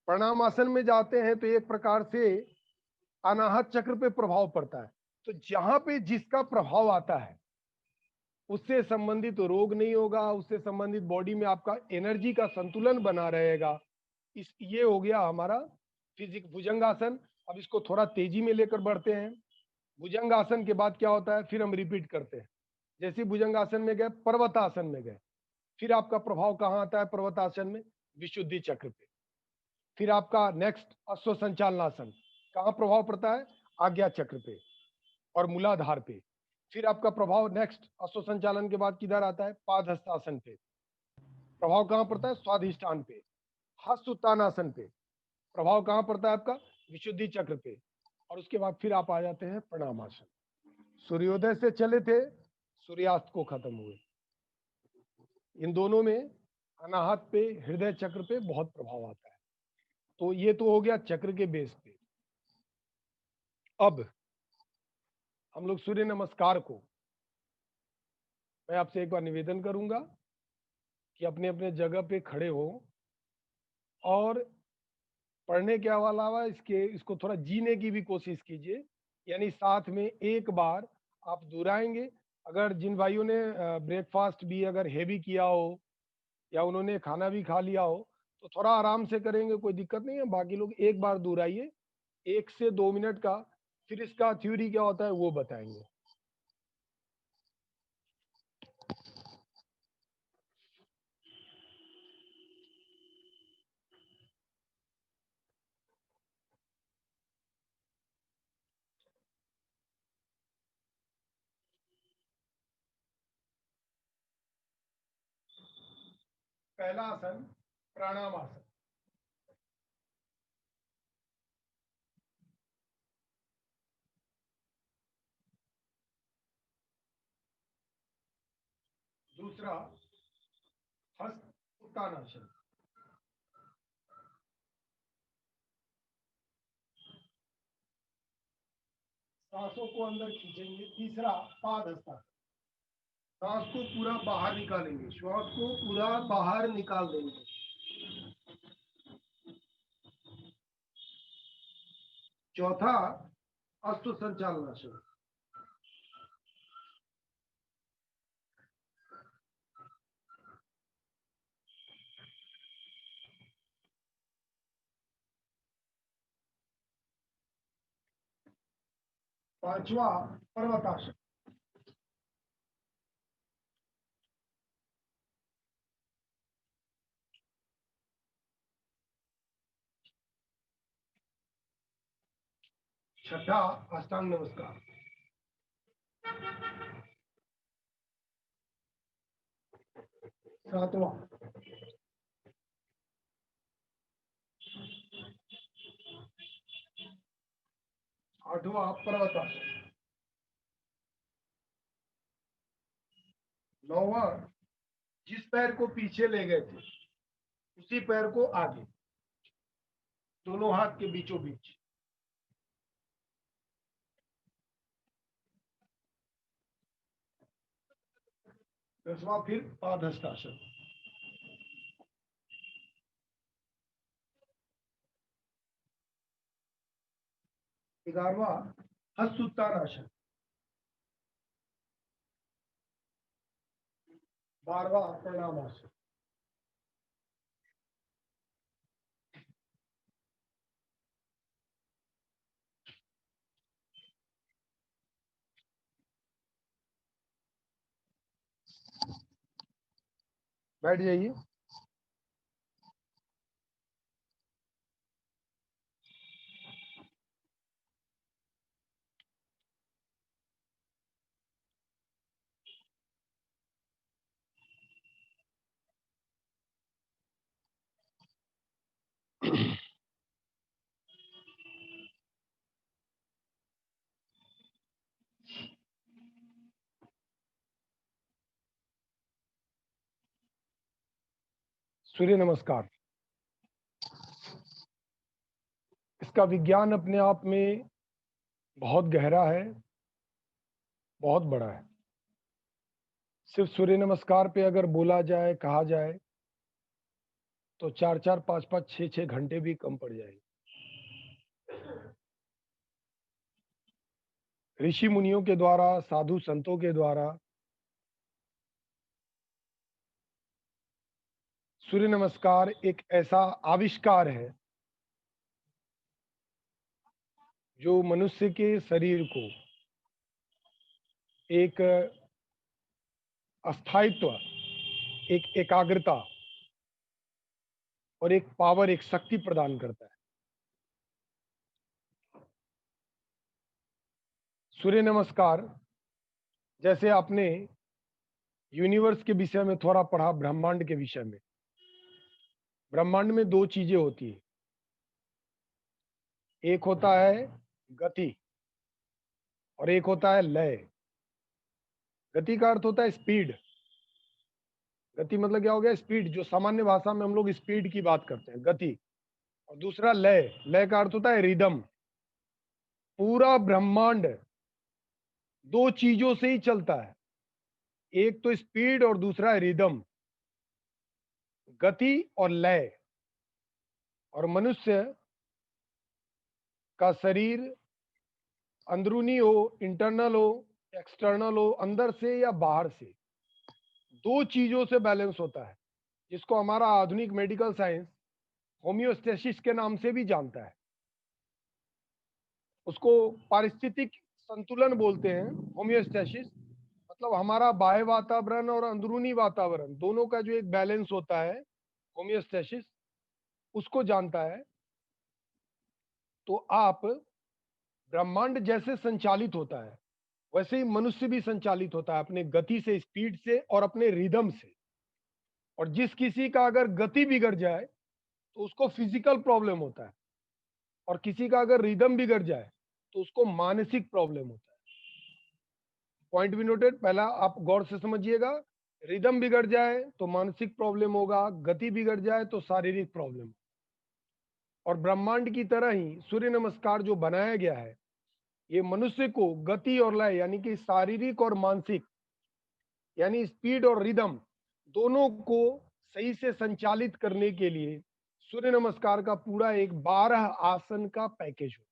प्रणामासन में जाते हैं तो एक प्रकार से अनाहत चक्र पे प्रभाव पड़ता है। तो जहां पे जिसका प्रभाव आता है उससे संबंधित रोग नहीं होगा, उससे संबंधित बॉडी में आपका एनर्जी का संतुलन बना रहेगा। ये हो गया हमारा फिजिक भुजंगासन। अब इसको थोड़ा तेजी में लेकर बढ़ते हैं। भुजंगासन के बाद क्या होता है, फिर हम रिपीट करते हैं। जैसे भुजंगासन में गए, पर्वतासन में गए, फिर आपका प्रभाव कहाँ आता है पर्वतासन में, विशुद्धि चक्र पे। फिर आपका नेक्स्ट अश्व संचालनासन, कहाँ प्रभाव पड़ता है, आज्ञा चक्र पे और मूलाधार पे। फिर आपका प्रभाव नेक्स्ट अश्व संचालन के बाद किधर आता है, पादहस्तासन पे। प्रभाव कहाँ पड़ता है, स्वाधिष्ठान पे। हस्त उत्तानासन पे प्रभाव कहाँ पड़ता है आपका, विशुद्धि चक्र पे। और उसके बाद फिर आप आ जाते हैं प्रणामासन। सूर्योदय से चले थे, सूर्यास्त को खत्म हुए। इन दोनों में अनाहत पे, हृदय चक्र पे बहुत प्रभाव आता है। तो ये तो हो गया चक्र के बेस पे। अब हम लोग सूर्य नमस्कार को, मैं आपसे एक बार निवेदन करूंगा कि अपने अपने जगह पे खड़े हो और पढ़ने के अलावा इसको थोड़ा जीने की भी कोशिश कीजिए। यानी साथ में एक बार आप दोहराएंगे। अगर जिन भाइयों ने ब्रेकफास्ट भी अगर हेवी किया हो या उन्होंने खाना भी खा लिया हो तो थोड़ा आराम से करेंगे, कोई दिक्कत नहीं है। बाकी लोग एक बार दोहराइए 1 से 2 मिनट का, फिर इसका थ्योरी क्या होता है वो बताएंगे। पहला आसन प्राणायाम आसन। दूसरा हस्त उत्तानासन। सांसों को अंदर खींचेंगे। तीसरा पाद हस्तासन, सांस को पूरा बाहर निकालेंगे, श्वास को पूरा बाहर निकाल देंगे। चौथा अश्व संचालनासन। पांचवा पर्वतासन। छठा अष्टांग नमस्कार। सातवां आठवां पर्वतासन। नौवां जिस पैर को पीछे ले गए थे उसी पैर को आगे, दोनों हाथ के बीचों बीच। 10वां फिर पादहस्तासन। 11वां हस्तुत्तानाशन, 12वां प्रणामासन। बैठ जाइए। सूर्य नमस्कार। इसका विज्ञान अपने आप में बहुत गहरा है, बहुत बड़ा है। सिर्फ सूर्य नमस्कार पे अगर बोला जाए, कहा जाए, तो 4-4, 5-5, 6-6 घंटे भी कम पड़ जाएंगे। ऋषि मुनियों के द्वारा, साधु संतों के द्वारा सूर्य नमस्कार एक ऐसा आविष्कार है जो मनुष्य के शरीर को एक अस्थायित्व, एक एकाग्रता और एक पावर, एक शक्ति प्रदान करता है। सूर्य नमस्कार, जैसे आपने यूनिवर्स के विषय में थोड़ा पढ़ा, ब्रह्मांड के विषय में, ब्रह्मांड में दो चीजें होती है। एक होता है गति और एक होता है लय। गति का अर्थ होता है स्पीड। गति मतलब क्या हो गया? स्पीड। जो सामान्य भाषा में हम लोग स्पीड की बात करते हैं, गति। और दूसरा लय। लय का अर्थ होता है रिदम। पूरा ब्रह्मांड दो चीजों से ही चलता है, एक तो स्पीड और दूसरा है रिदम, गति और लय। और मनुष्य का शरीर अंदरूनी हो, इंटरनल हो, एक्सटर्नल हो, अंदर से या बाहर से, दो चीजों से बैलेंस होता है, जिसको हमारा आधुनिक मेडिकल साइंस होम्योस्टेसिस के नाम से भी जानता है। उसको पारिस्थितिक संतुलन बोलते हैं, होम्योस्टेसिस। मतलब हमारा बाह्य वातावरण और अंदरूनी वातावरण दोनों का जो एक बैलेंस होता है, होम्योस्टेसिस, उसको जानता है। तो आप ब्रह्मांड जैसे संचालित होता है, वैसे ही मनुष्य भी संचालित होता है अपने गति से, स्पीड से और अपने रिदम से। और जिस किसी का अगर गति बिगड़ जाए तो उसको फिजिकल प्रॉब्लम होता है, और किसी का अगर रिदम बिगड़ जाए तो उसको मानसिक प्रॉब्लम होता है। पॉइंट भी नोटेड। पहला आप गौर से समझिएगा, रिदम बिगड़ जाए तो मानसिक प्रॉब्लम होगा, गति बिगड़ जाए तो शारीरिक प्रॉब्लम। और ब्रह्मांड की तरह ही सूर्य नमस्कार जो बनाया गया है, ये मनुष्य को गति और लय, यानी कि शारीरिक और मानसिक, यानी स्पीड और रिदम, दोनों को सही से संचालित करने के लिए सूर्य नमस्कार का पूरा एक 12 आसन का पैकेज होता है।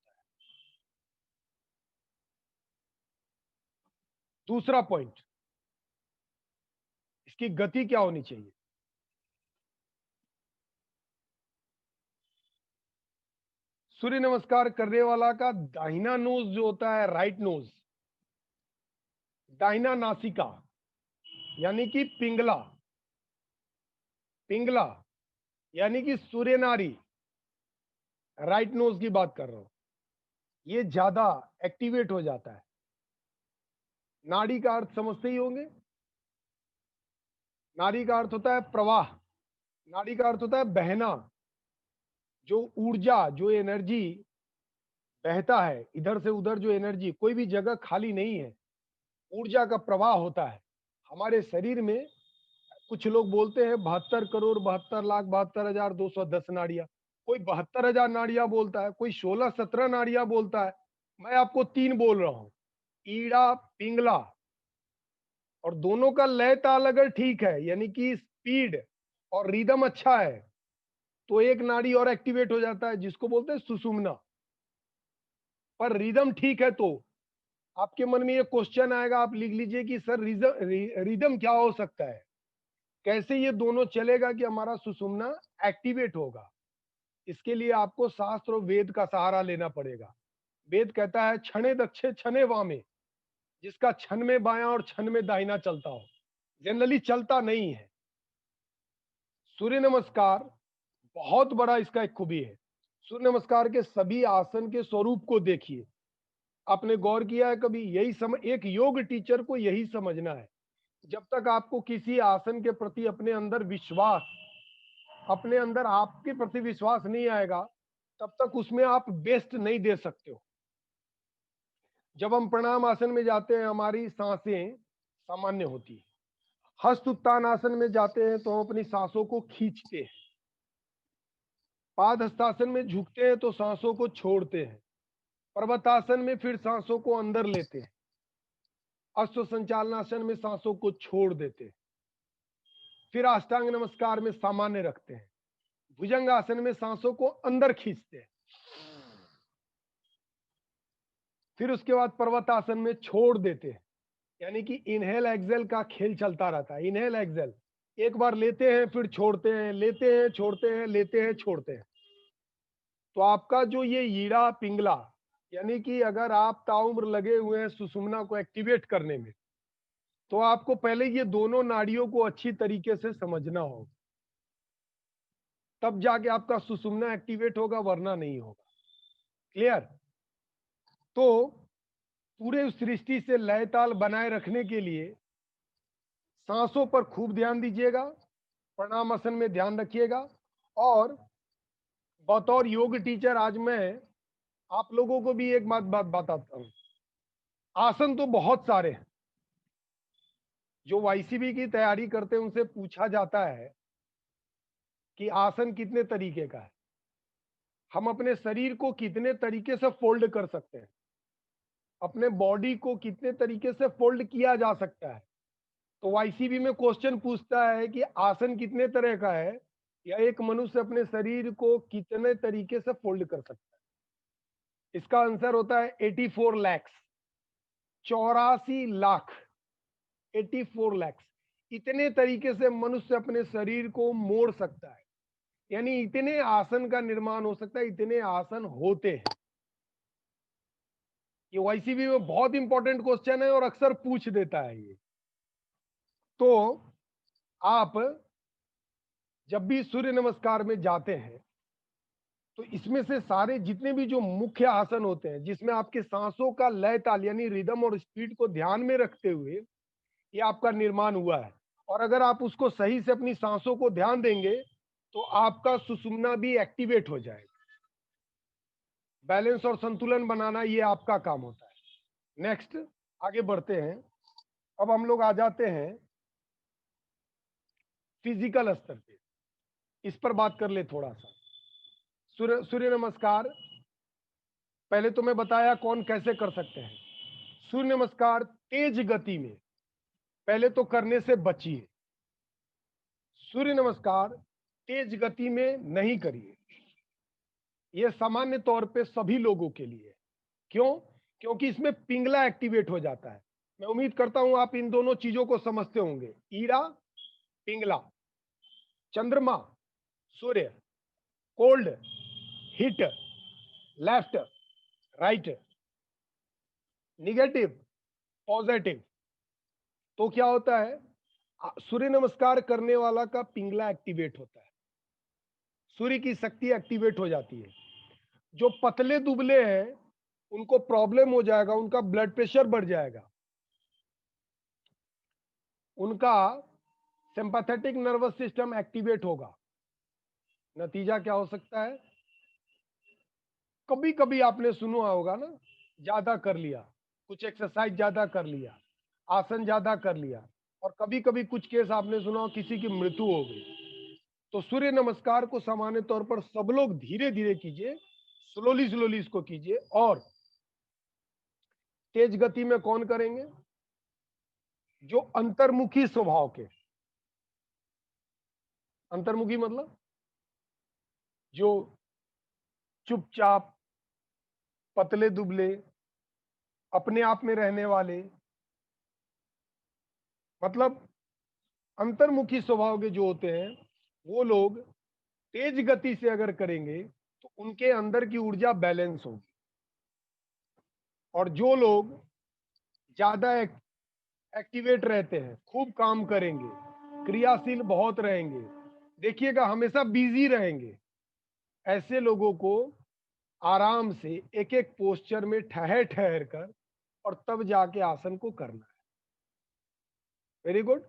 दूसरा पॉइंट, इसकी गति क्या होनी चाहिए? सूर्य नमस्कार करने वाला का दाहिना नोज जो होता है, राइट नोज, दाहिना नासिका, यानी कि पिंगला, पिंगला यानी कि सूर्य नाड़ी, राइट नोज की बात कर रहा हूं, ये ज्यादा एक्टिवेट हो जाता है। नाड़ी का अर्थ समझते ही होंगे। नाड़ी का अर्थ होता है प्रवाह, नाड़ी का अर्थ होता है बहना। जो ऊर्जा, जो एनर्जी बहता है इधर से उधर, जो एनर्जी, कोई भी जगह खाली नहीं है, ऊर्जा का प्रवाह होता है हमारे शरीर में। कुछ लोग बोलते हैं 72 करोड़ 72 लाख 72 हजार 210 नाड़ियां, कोई 72 हजार नाड़ियां बोलता है, कोई 16-17 नाड़ियां बोलता है। मैं आपको तीन बोल रहा हूं, ईड़ा, पिंगला। और दोनों का लय ताल अगर ठीक है, यानी कि स्पीड और रिदम अच्छा है, तो एक नाड़ी और एक्टिवेट हो जाता है, जिसको बोलते हैं सुषुम्ना। पर रिदम ठीक है तो आपके मन में ये क्वेश्चन आएगा, आप लिख लीजिए कि सर रिदम क्या हो सकता है, कैसे ये दोनों चलेगा कि हमारा सुषुम्ना एक्टिवेट होगा। इसके लिए आपको शास्त्र और वेद का सहारा लेना पड़ेगा। वेद कहता है क्षणे दक्षे क्षणे वामे, जिसका क्षण में बायां और क्षण में दाहिना चलता हो, जनरली चलता नहीं है। सूर्य नमस्कार बहुत बड़ा इसका एक खूबी है। सूर्य नमस्कार के सभी आसन के स्वरूप को देखिए। आपने गौर किया है कभी? यही एक योग टीचर को यही समझना है। जब तक आपको किसी आसन के प्रति अपने अंदर विश्वास, अपने अंदर आपके प्रति विश्वास नहीं आएगा, तब तक उसमें आप बेस्ट नहीं दे सकते हो। जब हम प्रणाम आसन में जाते हैं, हमारी सांसें सामान्य होती है। हस्त उत्तान आसन में जाते हैं तो हम अपनी सांसों को खींचते हैं। पाद हस्तासन में झुकते हैं तो सांसों को छोड़ते हैं। पर्वतासन में फिर सांसों को अंदर लेते हैं। अश्व संचालनासन में सांसों को छोड़ देते हैं। फिर अष्टांग नमस्कार में सामान्य रखते हैं। भुजंग आसन में सांसों को अंदर खींचते हैं। फिर उसके बाद पर्वतासन में छोड़ देते हैं। यानी कि इनहेल एक्सेल का खेल चलता रहता है। इनहेल एक्सेल, एक बार लेते हैं फिर छोड़ते हैं, लेते हैं छोड़ते हैं, लेते हैं छोड़ते हैं। तो आपका जो ये ईड़ा पिंगला, यानी कि अगर आप ताउम्र लगे हुए हैं सुषुम्ना को एक्टिवेट करने में, तो आपको पहले ये दोनों नाड़ियों को अच्छी तरीके से समझना होगा, तब जाके आपका सुषुम्ना एक्टिवेट होगा, वरना नहीं होगा। क्लियर? तो पूरे सृष्टि से लय ताल बनाए रखने के लिए सांसों पर खूब ध्यान दीजिएगा, प्रणाम आसन में ध्यान रखिएगा। और बतौर योग टीचर आज मैं आप लोगों को भी एक बात बताता हूं। आसन तो बहुत सारे हैं। जो वाईसीबी की तैयारी करते हैं उनसे पूछा जाता है कि आसन कितने तरीके का है, हम अपने शरीर को कितने तरीके से फोल्ड कर सकते हैं, अपने बॉडी को कितने तरीके से फोल्ड किया जा सकता है। तो वाईसीबी में क्वेश्चन पूछता है कि आसन कितने तरह का है, या एक मनुष्य अपने शरीर को कितने तरीके से फोल्ड कर सकता है। इसका आंसर होता है 84 लाख, 84 लाख, 84 लाख। इतने तरीके से मनुष्य अपने शरीर को मोड़ सकता है। यानी इतने आसन का निर्माण हो सकता है, इतने आसन होते हैं। ये वाईसीबी में बहुत इंपॉर्टेंट क्वेश्चन है और अक्सर पूछ देता है ये। तो आप जब भी सूर्य नमस्कार में जाते हैं तो इसमें से सारे जितने भी जो मुख्य आसन होते हैं, जिसमें आपके सांसों का लय ताल यानी रिदम और स्पीड को ध्यान में रखते हुए ये आपका निर्माण हुआ है। और अगर आप उसको सही से अपनी सांसों को ध्यान देंगे तो आपका सुषुम्ना भी एक्टिवेट हो जाएगा। बैलेंस और संतुलन बनाना ये आपका काम होता है। नेक्स्ट आगे बढ़ते हैं। अब हम लोग आ जाते हैं फिजिकल स्तर पे, इस पर बात कर ले थोड़ा सा। सूर्य नमस्कार पहले तो मैं बताया कौन कैसे कर सकते हैं। सूर्य नमस्कार तेज गति में पहले तो करने से बचिए। सूर्य नमस्कार तेज गति में नहीं करिए। यह सामान्य तौर पे सभी लोगों के लिए। क्यों? क्योंकि इसमें पिंगला एक्टिवेट हो जाता है। मैं उम्मीद करता हूं आप इन दोनों चीजों को समझते होंगे। ईड़ा, पिंगला, चंद्रमा, सूर्य, cold, heat, left, right, negative, positive. तो क्या होता है, सूर्य नमस्कार करने वाला का पिंगला एक्टिवेट होता है, सूर्य की शक्ति एक्टिवेट हो जाती है। जो पतले दुबले हैं उनको प्रॉब्लम हो जाएगा, उनका ब्लड प्रेशर बढ़ जाएगा, उनका सिंपैथेटिक नर्वस सिस्टम एक्टिवेट होगा। नतीजा क्या हो सकता है? कभी कभी आपने सुना होगा ना, ज्यादा कर लिया, कुछ एक्सरसाइज ज्यादा कर लिया, आसन ज्यादा कर लिया, और कभी कभी कुछ केस आपने सुना हो किसी की मृत्यु हो गई। तो सूर्य नमस्कार को सामान्य तौर पर सब लोग धीरे धीरे कीजिए, स्लोली स्लोली इसको कीजिए। और तेज गति में कौन करेंगे? जो अंतर्मुखी स्वभाव के। अंतर्मुखी मतलब जो चुपचाप पतले दुबले, अपने आप में रहने वाले, मतलब अंतर्मुखी स्वभाव के जो होते हैं, वो लोग तेज गति से अगर करेंगे तो उनके अंदर की ऊर्जा बैलेंस होगी। और जो लोग ज्यादा एक्टिवेट रहते हैं, खूब काम करेंगे, क्रियाशील बहुत रहेंगे, देखिएगा हमेशा बिजी रहेंगे, ऐसे लोगों को आराम से एक एक पोस्चर में ठहर ठहर कर और तब जाके आसन को करना है। Very good.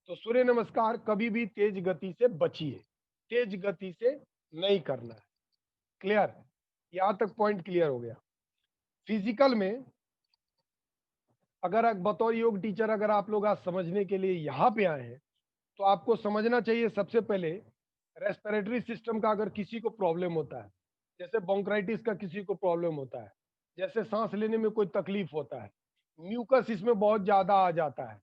तो सूर्य नमस्कार कभी भी तेज गति से बचिए, तेज गति से नहीं करना है। क्लियर? यहां तक पॉइंट क्लियर हो गया। फिजिकल में अगर बतौर योग टीचर अगर आप लोग आज समझने के लिए यहाँ पे आए हैं, तो आपको समझना चाहिए सबसे पहले रेस्पिरेटरी सिस्टम का अगर किसी को प्रॉब्लम होता है, जैसे ब्रोंकाइटिस का किसी को प्रॉब्लम होता है, जैसे सांस लेने में कोई तकलीफ होता है, म्यूकस इसमें बहुत ज्यादा आ जाता है,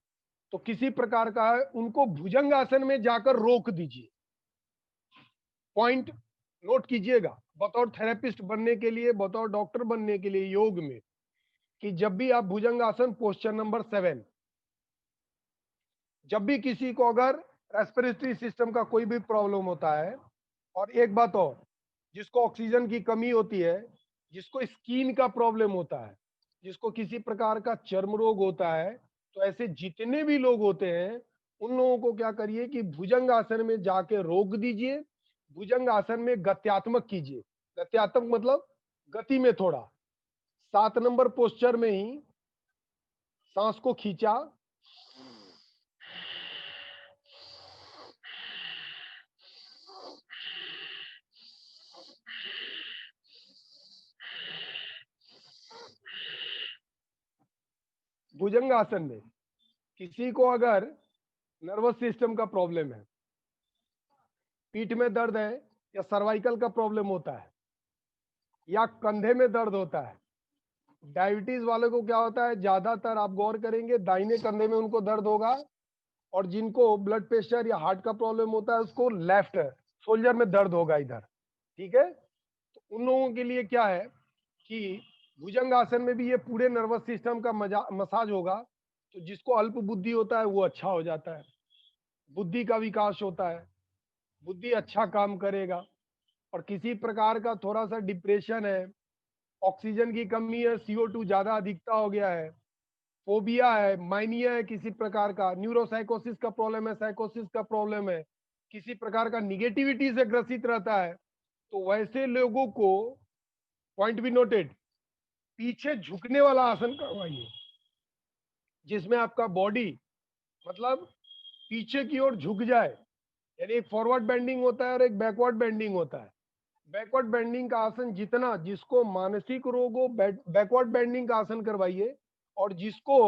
तो किसी प्रकार का है, उनको भुजंग आसन में जाकर रोक दीजिए। पॉइंट नोट कीजिएगा, बतौर थेरेपिस्ट बनने के लिए, बतौर डॉक्टर बनने के लिए योग में, कि जब भी आप भुजंग आसन पोस्चर नंबर 7, जब भी किसी को अगर रेस्पिरेटरी सिस्टम का कोई भी प्रॉब्लम होता है, और एक बात और, जिसको ऑक्सीजन की कमी होती है, जिसको स्किन का प्रॉब्लम होता है, जिसको किसी प्रकार का चर्म रोग होता है, तो ऐसे जितने भी लोग होते हैं उन लोगों को क्या करिए कि भुजंग आसन में जाके रोक दीजिए, भुजंग आसन में गत्यात्मक कीजिए। गत्यात्मक मतलब गति में थोड़ा, 7 नंबर पोस्चर में ही सांस को खींचा, भुजंग आसन में किसी को अगर नर्वस सिस्टम का प्रॉब्लम है, पीठ में दर्द है, या सर्वाइकल का प्रॉब्लम होता है, या कंधे में दर्द होता है, डायबिटीज वाले को क्या होता है, ज्यादातर आप गौर करेंगे दाहिने कंधे में उनको दर्द होगा, और जिनको ब्लड प्रेशर या हार्ट का प्रॉब्लम होता है उसको लेफ्ट शोल्डर में दर्द होगा इधर। ठीक है? तो उन लोगों के लिए क्या है कि भुजंग आसन में भी ये पूरे नर्वस सिस्टम का मसाज होगा, तो जिसको अल्प बुद्धि होता है वो अच्छा हो जाता है, बुद्धि का विकास होता है, बुद्धि अच्छा काम करेगा। और किसी प्रकार का थोड़ा सा डिप्रेशन है, ऑक्सीजन की कमी है, CO2 ज्यादा अधिकता हो गया है, फोबिया है, माइनिया है, किसी प्रकार का न्यूरोसाइकोसिस का प्रॉब्लम है, साइकोसिस का प्रॉब्लम है, किसी प्रकार का निगेटिविटी से ग्रसित रहता है, तो वैसे लोगों को, पॉइंट बी नोटेड, पीछे झुकने वाला आसन करवाइए, जिसमें आपका बॉडी मतलब पीछे की ओर झुक जाए। यानी एक फॉरवर्ड बेंडिंग होता है और एक बैकवर्ड बेंडिंग होता है। बैकवर्ड बेंडिंग का आसन जितना, जिसको मानसिक रोग हो बैकवर्ड बेंडिंग का आसन करवाइए, और जिसको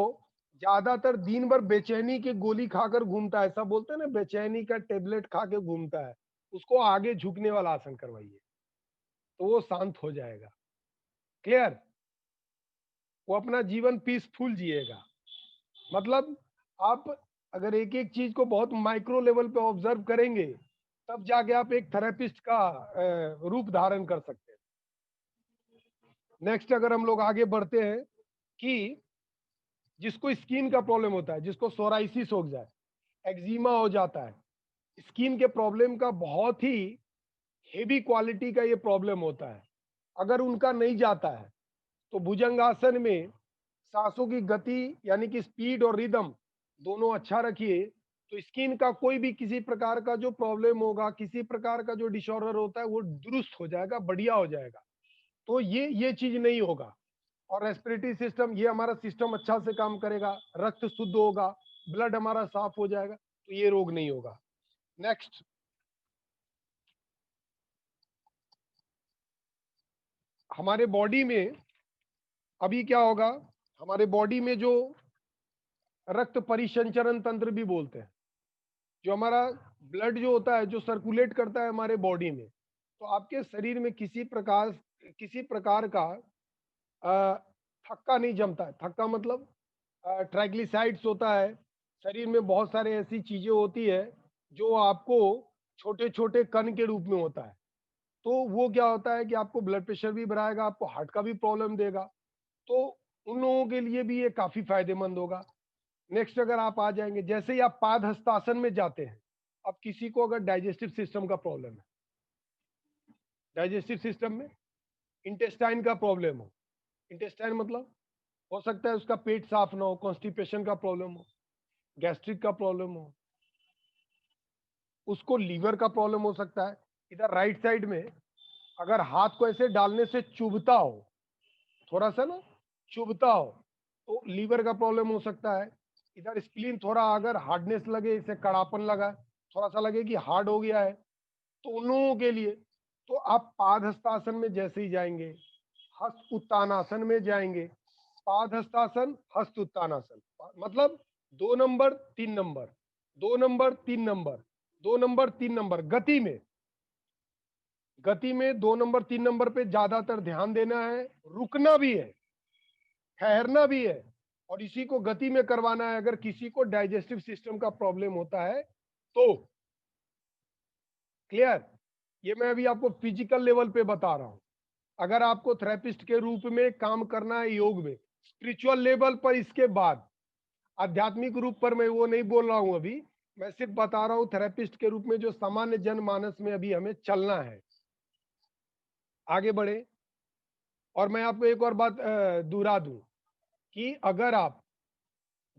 ज्यादातर दिन भर बेचैनी की गोली खाकर घूमता है, ऐसा बोलते हैं ना, बेचैनी का टेबलेट खा के घूमता है, उसको आगे झुकने वाला आसन करवाइए, तो वो शांत हो जाएगा। क्लियर? वो अपना जीवन पीसफुल जिएगा। मतलब आप अगर एक एक चीज को बहुत माइक्रो लेवल पे ऑब्जर्व करेंगे, तब जाके आप एक थेरेपिस्ट का रूप धारण कर सकते हैं। नेक्स्ट अगर हम लोग आगे बढ़ते हैं, कि जिसको स्किन का प्रॉब्लम होता है, जिसको सोराइसिस हो जाए, एक्जिमा हो जाता है, स्किन के प्रॉब्लम का बहुत ही हेवी क्वालिटी का ये प्रॉब्लम होता है, अगर उनका नहीं जाता है, तो भुजंगासन में सांसों की गति यानी कि स्पीड और रिदम दोनों अच्छा रखिए, तो स्किन का कोई भी किसी प्रकार का जो प्रॉब्लम होगा, किसी प्रकार का जो डिसऑर्डर होता है, वो दुरुस्त हो जाएगा, बढ़िया हो जाएगा। तो ये चीज नहीं होगा। और रेस्पिरेटरी सिस्टम, ये हमारा सिस्टम अच्छा से काम करेगा, रक्त शुद्ध होगा, ब्लड हमारा साफ हो जाएगा, तो ये रोग नहीं होगा। नेक्स्ट, हमारे बॉडी में अभी क्या होगा, हमारे बॉडी में जो रक्त परिसंचरण तंत्र भी बोलते हैं, जो हमारा ब्लड जो होता है, जो सर्कुलेट करता है हमारे बॉडी में, तो आपके शरीर में किसी प्रकार का अ, थक्का नहीं जमता है। थक्का मतलब ट्राइग्लिसाइड्स होता है, शरीर में बहुत सारे ऐसी चीजें होती है जो आपको छोटे छोटे कण के रूप में होता है, तो वो क्या होता है कि आपको ब्लड प्रेशर भी बढ़ाएगा, आपको हार्ट का भी प्रॉब्लम देगा। तो उन लोगों के लिए भी ये काफी फायदेमंद होगा। नेक्स्ट अगर आप आ जाएंगे, जैसे ही आप पाद हस्तासन में जाते हैं, अब किसी को अगर डाइजेस्टिव सिस्टम का प्रॉब्लम है, डाइजेस्टिव सिस्टम में इंटेस्टाइन का प्रॉब्लम हो, इंटेस्टाइन मतलब हो सकता है उसका पेट साफ ना हो, कॉन्स्टिपेशन का प्रॉब्लम हो, गैस्ट्रिक का प्रॉब्लम हो, उसको लीवर का प्रॉब्लम हो सकता है। इधर राइट साइड में अगर हाथ को ऐसे डालने से चुभता हो, थोड़ा सा ना चुभता हो, तो लीवर का प्रॉब्लम हो सकता है। इधर स्प्लीन थोड़ा अगर हार्डनेस लगे, इसे कड़ापन लगा, थोड़ा सा लगे कि हार्ड हो गया है, तो उन लोगों के लिए तो आप पाद हस्तासन में जैसे ही जाएंगे, हस्त उत्तानासन में जाएंगे, पाद हस्तासन हस्त उत्तानासन, मतलब 2 number 3 number, 2 number 3 number, 2 number 3 number, गति में 2 नंबर 3 नंबर पे ज्यादातर ध्यान देना है, रुकना भी है, ठहरना भी है, और इसी को गति में करवाना है अगर किसी को डाइजेस्टिव सिस्टम का प्रॉब्लम होता है तो। क्लियर? ये मैं अभी आपको फिजिकल लेवल पे बता रहा हूं। अगर आपको थेरेपिस्ट के रूप में काम करना है योग में, स्पिरिचुअल लेवल पर, इसके बाद आध्यात्मिक रूप पर मैं वो नहीं बोल रहा हूं अभी, मैं सिर्फ बता रहा हूं थेरेपिस्ट के रूप में जो सामान्य जनमानस में अभी हमें चलना है, आगे बढ़े। और मैं आपको एक और बात दोहरा दूं कि अगर आप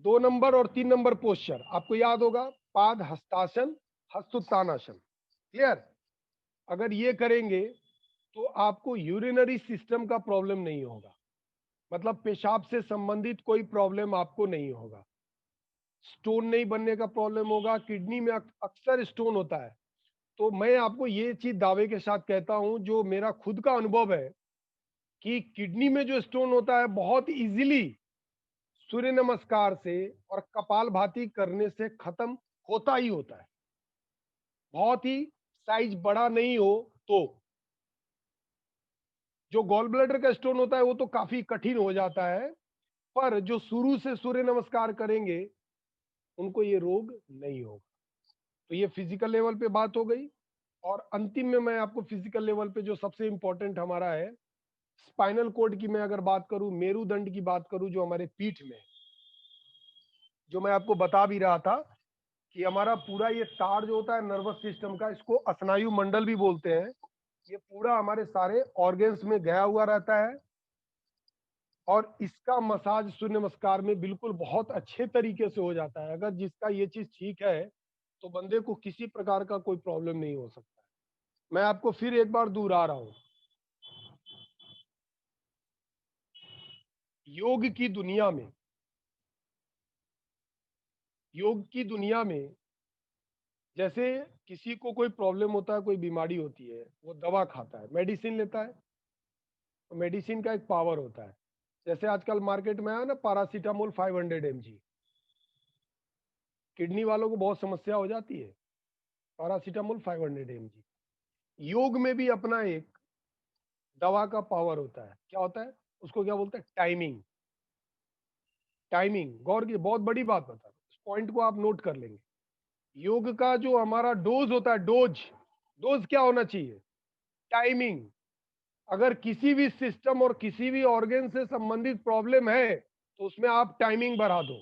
2 नंबर और 3 नंबर पोस्चर आपको याद होगा, पाद हस्तासन हस्तोत्तानासन, क्लियर? अगर ये करेंगे तो आपको यूरिनरी सिस्टम का प्रॉब्लम नहीं होगा, मतलब पेशाब से संबंधित कोई प्रॉब्लम आपको नहीं होगा, स्टोन नहीं बनने का प्रॉब्लम होगा। किडनी में अक्सर स्टोन होता है, तो मैं आपको ये चीज दावे के साथ कहता हूं, जो मेरा खुद का अनुभव है, कि किडनी में जो स्टोन होता है बहुत इजीली सूर्य नमस्कार से और कपालभाति करने से खत्म होता ही होता है, बहुत ही साइज बड़ा नहीं हो तो। जो गॉल ब्लैडर का स्टोन होता है वो तो काफी कठिन हो जाता है, पर जो शुरू से सूर्य नमस्कार करेंगे उनको ये रोग नहीं होगा। तो ये फिजिकल लेवल पे बात हो गई। और अंतिम में मैं आपको फिजिकल लेवल पे जो सबसे इंपॉर्टेंट हमारा है, स्पाइनल कोड की मैं अगर बात करूं, मेरुदंड की बात करूं, जो हमारे पीठ में, जो मैं आपको बता भी रहा था कि हमारा पूरा ये तार जो होता है नर्वस सिस्टम का, इसको स्नायु मंडल भी बोलते हैं, ये पूरा हमारे सारे ऑर्गन्स में गया हुआ रहता है। और इसका मसाज सूर्य नमस्कार में बिल्कुल बहुत अच्छे तरीके से हो जाता है। अगर जिसका ये चीज ठीक है तो बंदे को किसी प्रकार का कोई प्रॉब्लम नहीं हो सकता। मैं आपको फिर एक बार दोहरा रहा हूं, योग की दुनिया में, योग की दुनिया में जैसे किसी को कोई प्रॉब्लम होता है, कोई बीमारी होती है, वो दवा खाता है, मेडिसिन लेता है, तो मेडिसिन का एक पावर होता है। जैसे आजकल मार्केट में आया ना पैरासीटामोल 500 mg, किडनी वालों को बहुत समस्या हो जाती है, पैरासीटामोल 500 mg। योग में भी अपना एक दवा का पावर होता है, क्या होता है उसको क्या बोलते हैं, टाइमिंग। टाइमिंग, गौर की बहुत बड़ी बात बता रहा हूं, इस पॉइंट को आप नोट कर लेंगे। योग का जो हमारा डोज होता है, डोज, डोज क्या होना चाहिए, टाइमिंग। अगर किसी भी सिस्टम और किसी भी ऑर्गन से संबंधित प्रॉब्लम है तो उसमें आप टाइमिंग बढ़ा दो।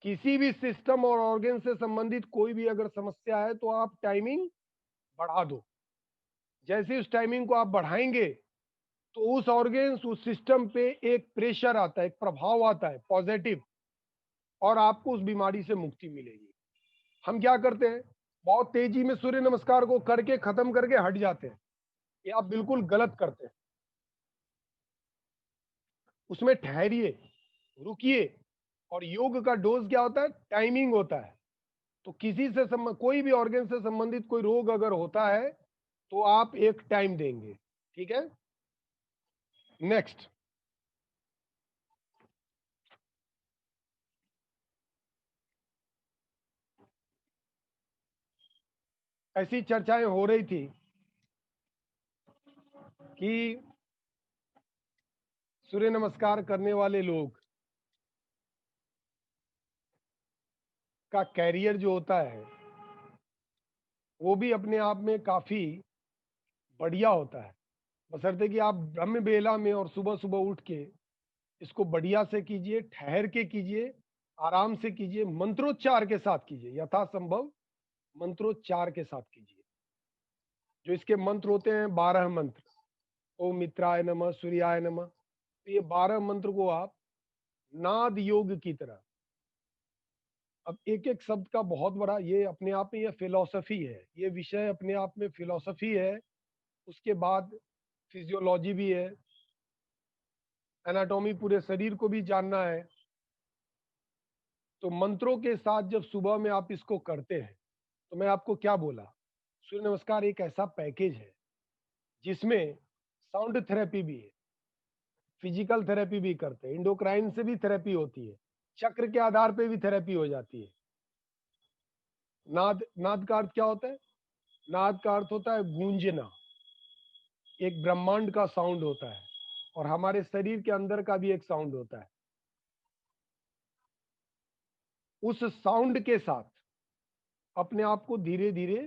किसी भी सिस्टम और ऑर्गन से संबंधित कोई भी अगर समस्या है तो आप टाइमिंग बढ़ा दो। जैसे उस टाइमिंग को आप बढ़ाएंगे तो उस ऑर्गन उस सिस्टम पे एक प्रेशर आता है, एक प्रभाव आता है पॉजिटिव, और आपको उस बीमारी से मुक्ति मिलेगी। हम क्या करते हैं, बहुत तेजी में सूर्य नमस्कार को करके खत्म करके हट जाते हैं, ये आप बिल्कुल गलत करते हैं। उसमें ठहरिए, रुकिए। और योग का डोज क्या होता है, टाइमिंग होता है। तो किसी से कोई भी ऑर्गन से संबंधित कोई रोग अगर होता है तो आप एक टाइम देंगे, ठीक है? नेक्स्ट, ऐसी चर्चाएं हो रही थी कि सूर्य नमस्कार करने वाले लोग का कैरियर जो होता है वो भी अपने आप में काफी बढ़िया होता है, बशर्ते कि आप ब्रह्म बेला में और सुबह सुबह उठ के इसको बढ़िया से कीजिए, ठहर के कीजिए, आराम से कीजिए, मंत्रोच्चार के साथ कीजिए, यथासंभव मंत्रोच्चार के साथ कीजिए। जो इसके मंत्र होते हैं 12 मंत्र, ओम मित्राय नमः, सूर्याय नमः, तो ये 12 मंत्र को आप नाद योग की तरह, अब एक एक शब्द का बहुत बड़ा ये अपने आप में ये फिलॉसफी है, ये विषय अपने आप में फिलॉसफी है। उसके बाद फिजियोलॉजी भी है, एनाटॉमी, पूरे शरीर को भी जानना है। तो मंत्रों के साथ जब सुबह में आप इसको करते हैं, तो मैं आपको क्या बोला, सूर्य नमस्कार एक ऐसा पैकेज है जिसमें साउंड थेरेपी भी है, फिजिकल थेरेपी भी करते हैं, इंडोक्राइन से भी थेरेपी होती है, चक्र के आधार पे भी थेरेपी हो जाती है। नाद, नाद का अर्थ क्या होता है? नाद का अर्थ होता है गूंजना, एक ब्रह्मांड का साउंड होता है, और हमारे शरीर के अंदर का भी एक साउंड होता है। उस साउंड के साथ अपने आप को धीरे धीरे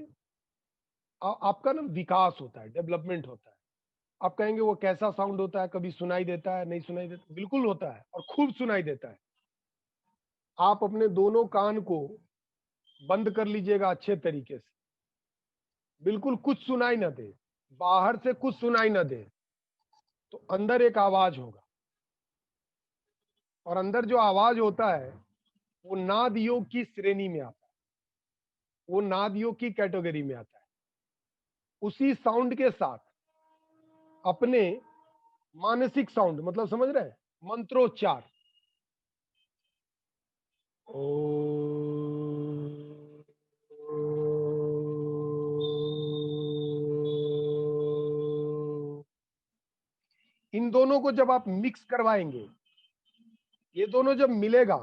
आपका ना विकास होता है, डेवलपमेंट होता है। आप कहेंगे वो कैसा साउंड होता है, कभी सुनाई देता है, नहीं सुनाई देता? बिल्कुल होता है, और खूब सुनाई देता है। आप अपने दोनों कान को बंद कर लीजिएगा अच्छे तरीके से, बिल्कुल कुछ सुनाई ना दे, बाहर से कुछ सुनाई ना दे, तो अंदर एक आवाज होगा, और अंदर जो आवाज होता है वो नाद योग की श्रेणी में आता है, वो नाद योग की कैटेगरी में आता है। उसी साउंड के साथ अपने मानसिक साउंड, मतलब समझ रहे हैं, मंत्रोच्चार, ओ, इन दोनों को जब आप मिक्स करवाएंगे, ये दोनों जब मिलेगा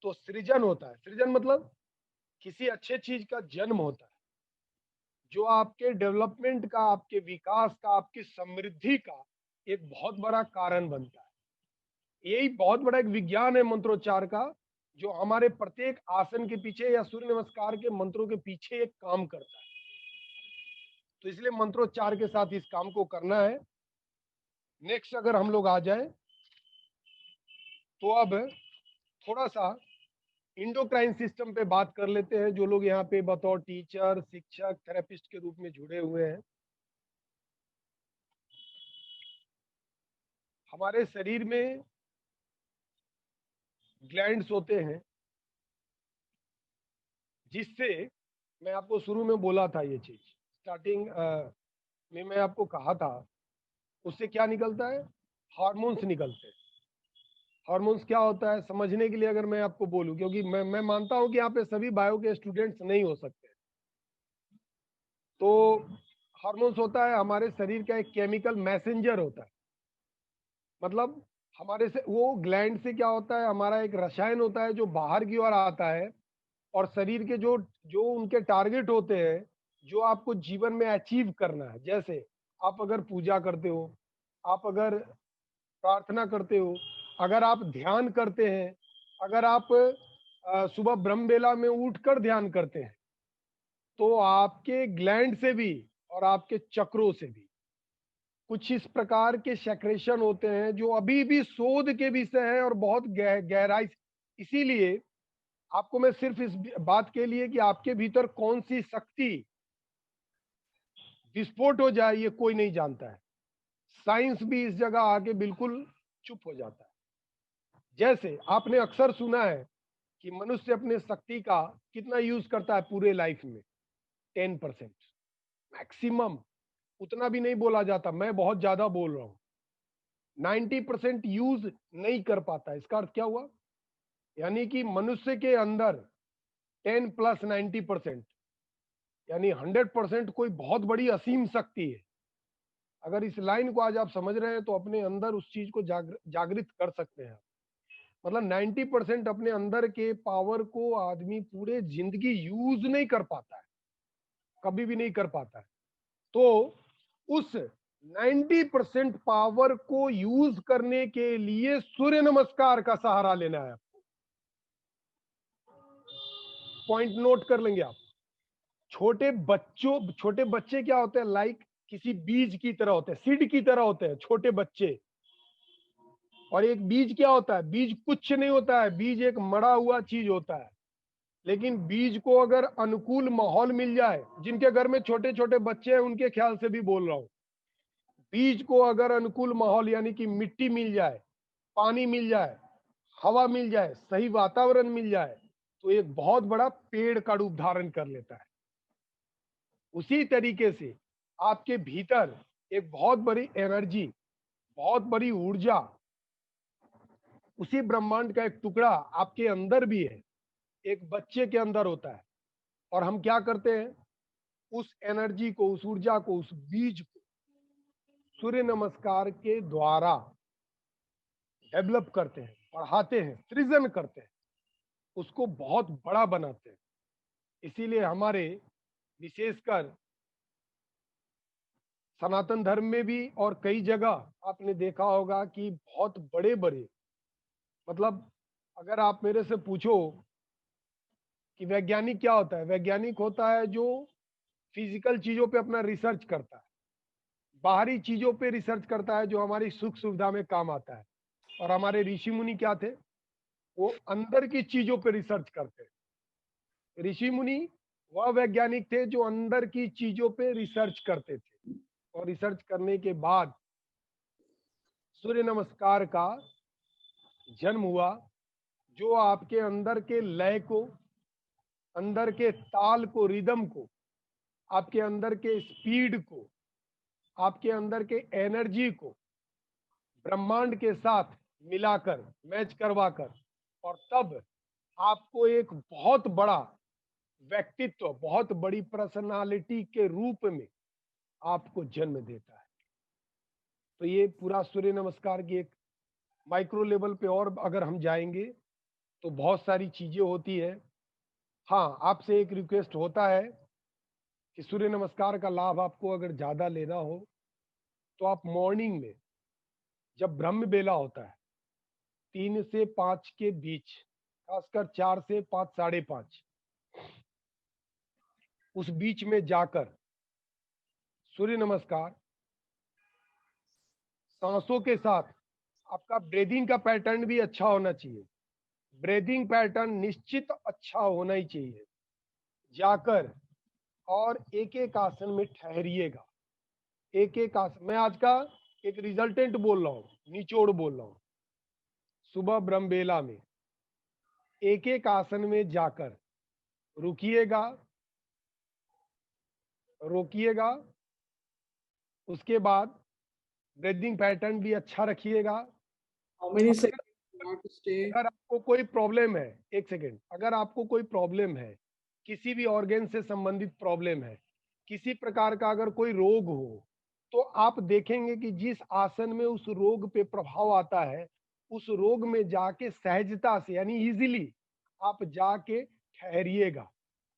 तो सृजन होता है। सृजन मतलब किसी अच्छे चीज का जन्म होता है, जो आपके डेवलपमेंट का, आपके विकास का, आपकी समृद्धि का एक बहुत बड़ा कारण बनता है। यही बहुत बड़ा एक विज्ञान है मंत्रोच्चार का, जो हमारे प्रत्येक आसन के पीछे या सूर्य नमस्कार के मंत्रों के पीछे एक काम करता है। तो इसलिए मंत्रोच्चार के साथ इस काम को करना है। नेक्स्ट अगर हम लोग आ जाए, तो अब थोड़ा सा इंडोक्राइन सिस्टम पे बात कर लेते हैं, जो लोग यहाँ पे बतौर टीचर, शिक्षक, थेरेपिस्ट के रूप में जुड़े हुए हैं। हमारे शरीर में ग्लैंड्स होते हैं, जिससे मैं आपको शुरू में बोला था, ये चीज स्टार्टिंग में मैं आपको कहा था, उससे क्या निकलता है? हार्मोन्स निकलते हैं। हार्मोन्स क्या होता है समझने के लिए अगर मैं आपको बोलूं, क्योंकि मैं मानता हूं कि यहाँ पे सभी बायो के स्टूडेंट्स नहीं हो सकते, तो हार्मोन्स होता है हमारे शरीर का एक केमिकल मैसेंजर होता है। मतलब हमारे से वो ग्लैंड से क्या होता है, हमारा एक रसायन होता है जो बाहर की ओर आता है, और शरीर के जो जो उनके टारगेट होते हैं, जो आपको जीवन में अचीव करना है, जैसे आप अगर पूजा करते हो, आप अगर प्रार्थना करते हो, अगर आप ध्यान करते हैं, अगर आप सुबह ब्रह्म बेला में उठकर ध्यान करते हैं, तो आपके ग्लैंड से भी और आपके चक्रों से भी कुछ इस प्रकार के सेक्रेशन होते हैं, जो अभी भी शोध के विषय है और बहुत गहराई इसीलिए आपको मैं सिर्फ इस बात के लिए कि आपके भीतर कौन सी शक्ति विस्फोट हो जाए, ये कोई नहीं जानता है। साइंस भी इस जगह आके बिल्कुल चुप हो जाता है। जैसे आपने अक्सर सुना है कि मनुष्य अपने शक्ति का कितना यूज करता है पूरे लाइफ में? 10% मैक्सिमम, उतना भी नहीं बोला जाता, मैं बहुत ज्यादा बोल रहा हूं। 90% यूज नहीं कर पाता। इसका अर्थ क्या हुआ? यानी कि मनुष्य के अंदर 10 प्लस 90%, यानी 100% कोई बहुत बड़ी असीम शक्ति है। अगर इस लाइन को आज आप समझ रहे हैं, तो अपने अंदर उस चीज को जागृत कर सकते हैं। मतलब 90% अपने अंदर के पावर को आदमी पूरे जिंदगी यूज नहीं कर पाता है, कभी भी नहीं कर पाता है। तो उस 90% पावर को यूज करने के लिए सूर्य नमस्कार का सहारा लेना है। पॉइंट नोट कर लेंगे आप। छोटे बच्चे क्या होते हैं, लाइक किसी बीज की तरह होते हैं, सीड की तरह होते हैं छोटे बच्चे। और एक बीज क्या होता है, बीज कुछ नहीं होता है, बीज एक मरा हुआ चीज होता है। लेकिन बीज को अगर अनुकूल माहौल मिल जाए, जिनके घर में छोटे छोटे बच्चे हैं उनके ख्याल से भी बोल रहा हूं, बीज को अगर अनुकूल माहौल यानी कि मिट्टी मिल जाए, पानी मिल जाए, हवा मिल जाए, सही वातावरण मिल जाए, तो एक बहुत बड़ा पेड़ का रूप धारण कर लेता है। उसी तरीके से आपके भीतर एक बहुत बड़ी एनर्जी, बहुत बड़ी ऊर्जा, उसी ब्रह्मांड का एक टुकड़ा आपके अंदर भी है, एक बच्चे के अंदर होता है। और हम क्या करते हैं, उस एनर्जी को, उस ऊर्जा को, उस बीज को सूर्य नमस्कार के द्वारा डेवलप करते हैं, बढ़ाते हैं, सृजन करते हैं, उसको बहुत बड़ा बनाते हैं। इसीलिए हमारे विशेषकर सनातन धर्म में भी और कई जगह आपने देखा होगा कि बहुत बड़े बड़े, मतलब अगर आप मेरे से पूछो कि वैज्ञानिक क्या होता है, वैज्ञानिक होता है जो फिजिकल चीजों पे अपना रिसर्च करता है, बाहरी चीजों पे रिसर्च करता है जो हमारी सुख सुविधा में काम आता है। और हमारे ऋषि मुनि क्या थे, वो अंदर की चीजों पे रिसर्च करते हैं। ऋषि मुनि वह वैज्ञानिक थे जो अंदर की चीजों पे रिसर्च करते थे, और रिसर्च करने के बाद सूर्य नमस्कार का जन्म हुआ, जो आपके अंदर के लय को, अंदर के ताल को, रिदम को, आपके अंदर के स्पीड को, आपके अंदर के एनर्जी को ब्रह्मांड के साथ मिलाकर, मैच करवाकर, और तब आपको एक बहुत बड़ा व्यक्तित्व, बहुत बड़ी पर्सनालिटी के रूप में आपको जन्म देता है। तो ये पूरा सूर्य नमस्कार की एक माइक्रो लेवल पे, और अगर हम जाएंगे तो बहुत सारी चीजें होती है। हाँ, आपसे एक रिक्वेस्ट होता है कि सूर्य नमस्कार का लाभ आपको अगर ज्यादा लेना हो तो आप मॉर्निंग में, जब ब्रह्म बेला होता है 3 से 5 के बीच, खासकर 4 से 5, 5:30, उस बीच में जाकर सूर्य नमस्कार सांसों के साथ, आपका ब्रीदिंग का पैटर्न भी अच्छा होना चाहिए, ब्रीदिंग पैटर्न निश्चित अच्छा होना ही चाहिए, जाकर और एक एक आसन में ठहरिएगा। एक एक आसन, मैं आज का एक रिजल्टेंट बोल रहा हूँ, निचोड़ बोल रहा हूँ। सुबह ब्रह्मबेला में एक एक आसन में जाकर रुकिएगा, रोकिएगा, उसके बाद ब्रीदिंग पैटर्न भी अच्छा रखिएगा। How many अगर seconds you have to stay? अगर आपको कोई प्रॉब्लम है, एक सेकेंड, अगर आपको कोई प्रॉब्लम है, किसी भी ऑर्गेन से संबंधित प्रॉब्लम है, किसी प्रकार का अगर कोई रोग हो, तो आप देखेंगे कि जिस आसन में उस रोग पे प्रभाव आता है, उस रोग में जाके सहजता से, यानी इजीली आप जाके ठहरिएगा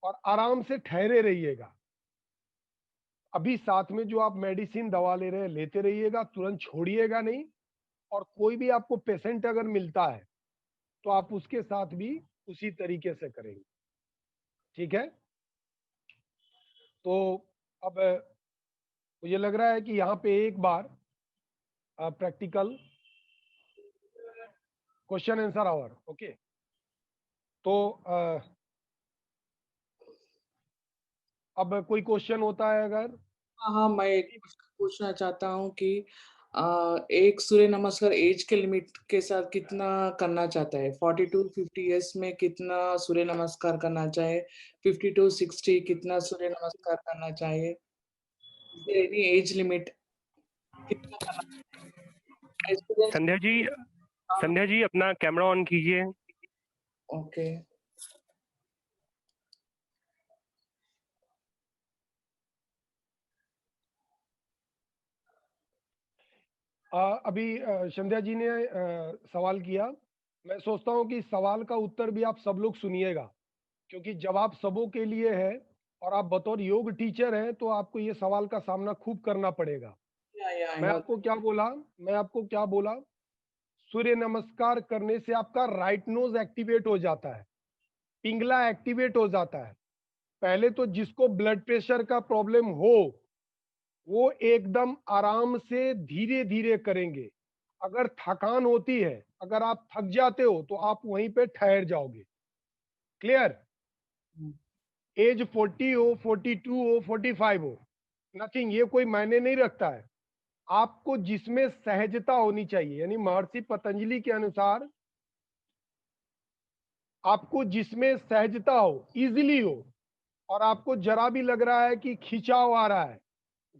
और आराम से ठहरे रहिएगा। अभी साथ में जो आप मेडिसिन दवा ले रहे हैं लेते रहिएगा, तुरंत छोड़िएगा नहीं। और कोई भी आपको पेशेंट अगर मिलता है तो आप उसके साथ भी उसी तरीके से करेंगे, ठीक है। तो अब मुझे लग रहा है कि यहाँ पे एक बार practical question answer hour, okay. तो अब कोई क्वेश्चन होता है अगर, हाँ, हाँ, मैं एक क्वेश्चन पूछना चाहता हूँ कि एक सूर्य नमस्कार एज के लिमिट के साथ कितना करना चाहता है? 40 to 50 इयर्स में कितना सूर्य नमस्कार करना चाहिए? 50 to 60 कितना सूर्य नमस्कार करना चाहिए? Is there any age limit? कितना करना चाहिए? एक्सपीरियंस? संध्या जी, हाँ, संध्या जी अपना कैमरा ऑन कीजिए। ओके। अभी संध्या जी ने सवाल किया। मैं सोचता हूँ कि सवाल का उत्तर भी आप सब लोग सुनिएगा, क्योंकि जवाब सबों के लिए है, और आप बतौर योग टीचर हैं तो आपको ये सवाल का सामना खूब करना पड़ेगा। या आई मैं नो। आपको क्या बोला, मैं आपको क्या बोला, सूर्य नमस्कार करने से आपका राइट नोज एक्टिवेट हो जाता है, पिंगला एक्टिवेट हो जाता है, पहले तो जिसको ब्लड प्रेशर का प्रॉब्लम हो वो एकदम आराम से धीरे धीरे करेंगे। अगर थकान होती है, अगर आप थक जाते हो तो आप वहीं पे ठहर जाओगे। क्लियर? एज 40 हो, 42 हो, 45 हो, नथिंग, ये कोई मायने नहीं रखता है। आपको जिसमें सहजता होनी चाहिए, यानी महर्षि पतंजलि के अनुसार आपको जिसमें सहजता हो, इजीली हो, और आपको जरा भी लग रहा है कि खिंचाव आ रहा है,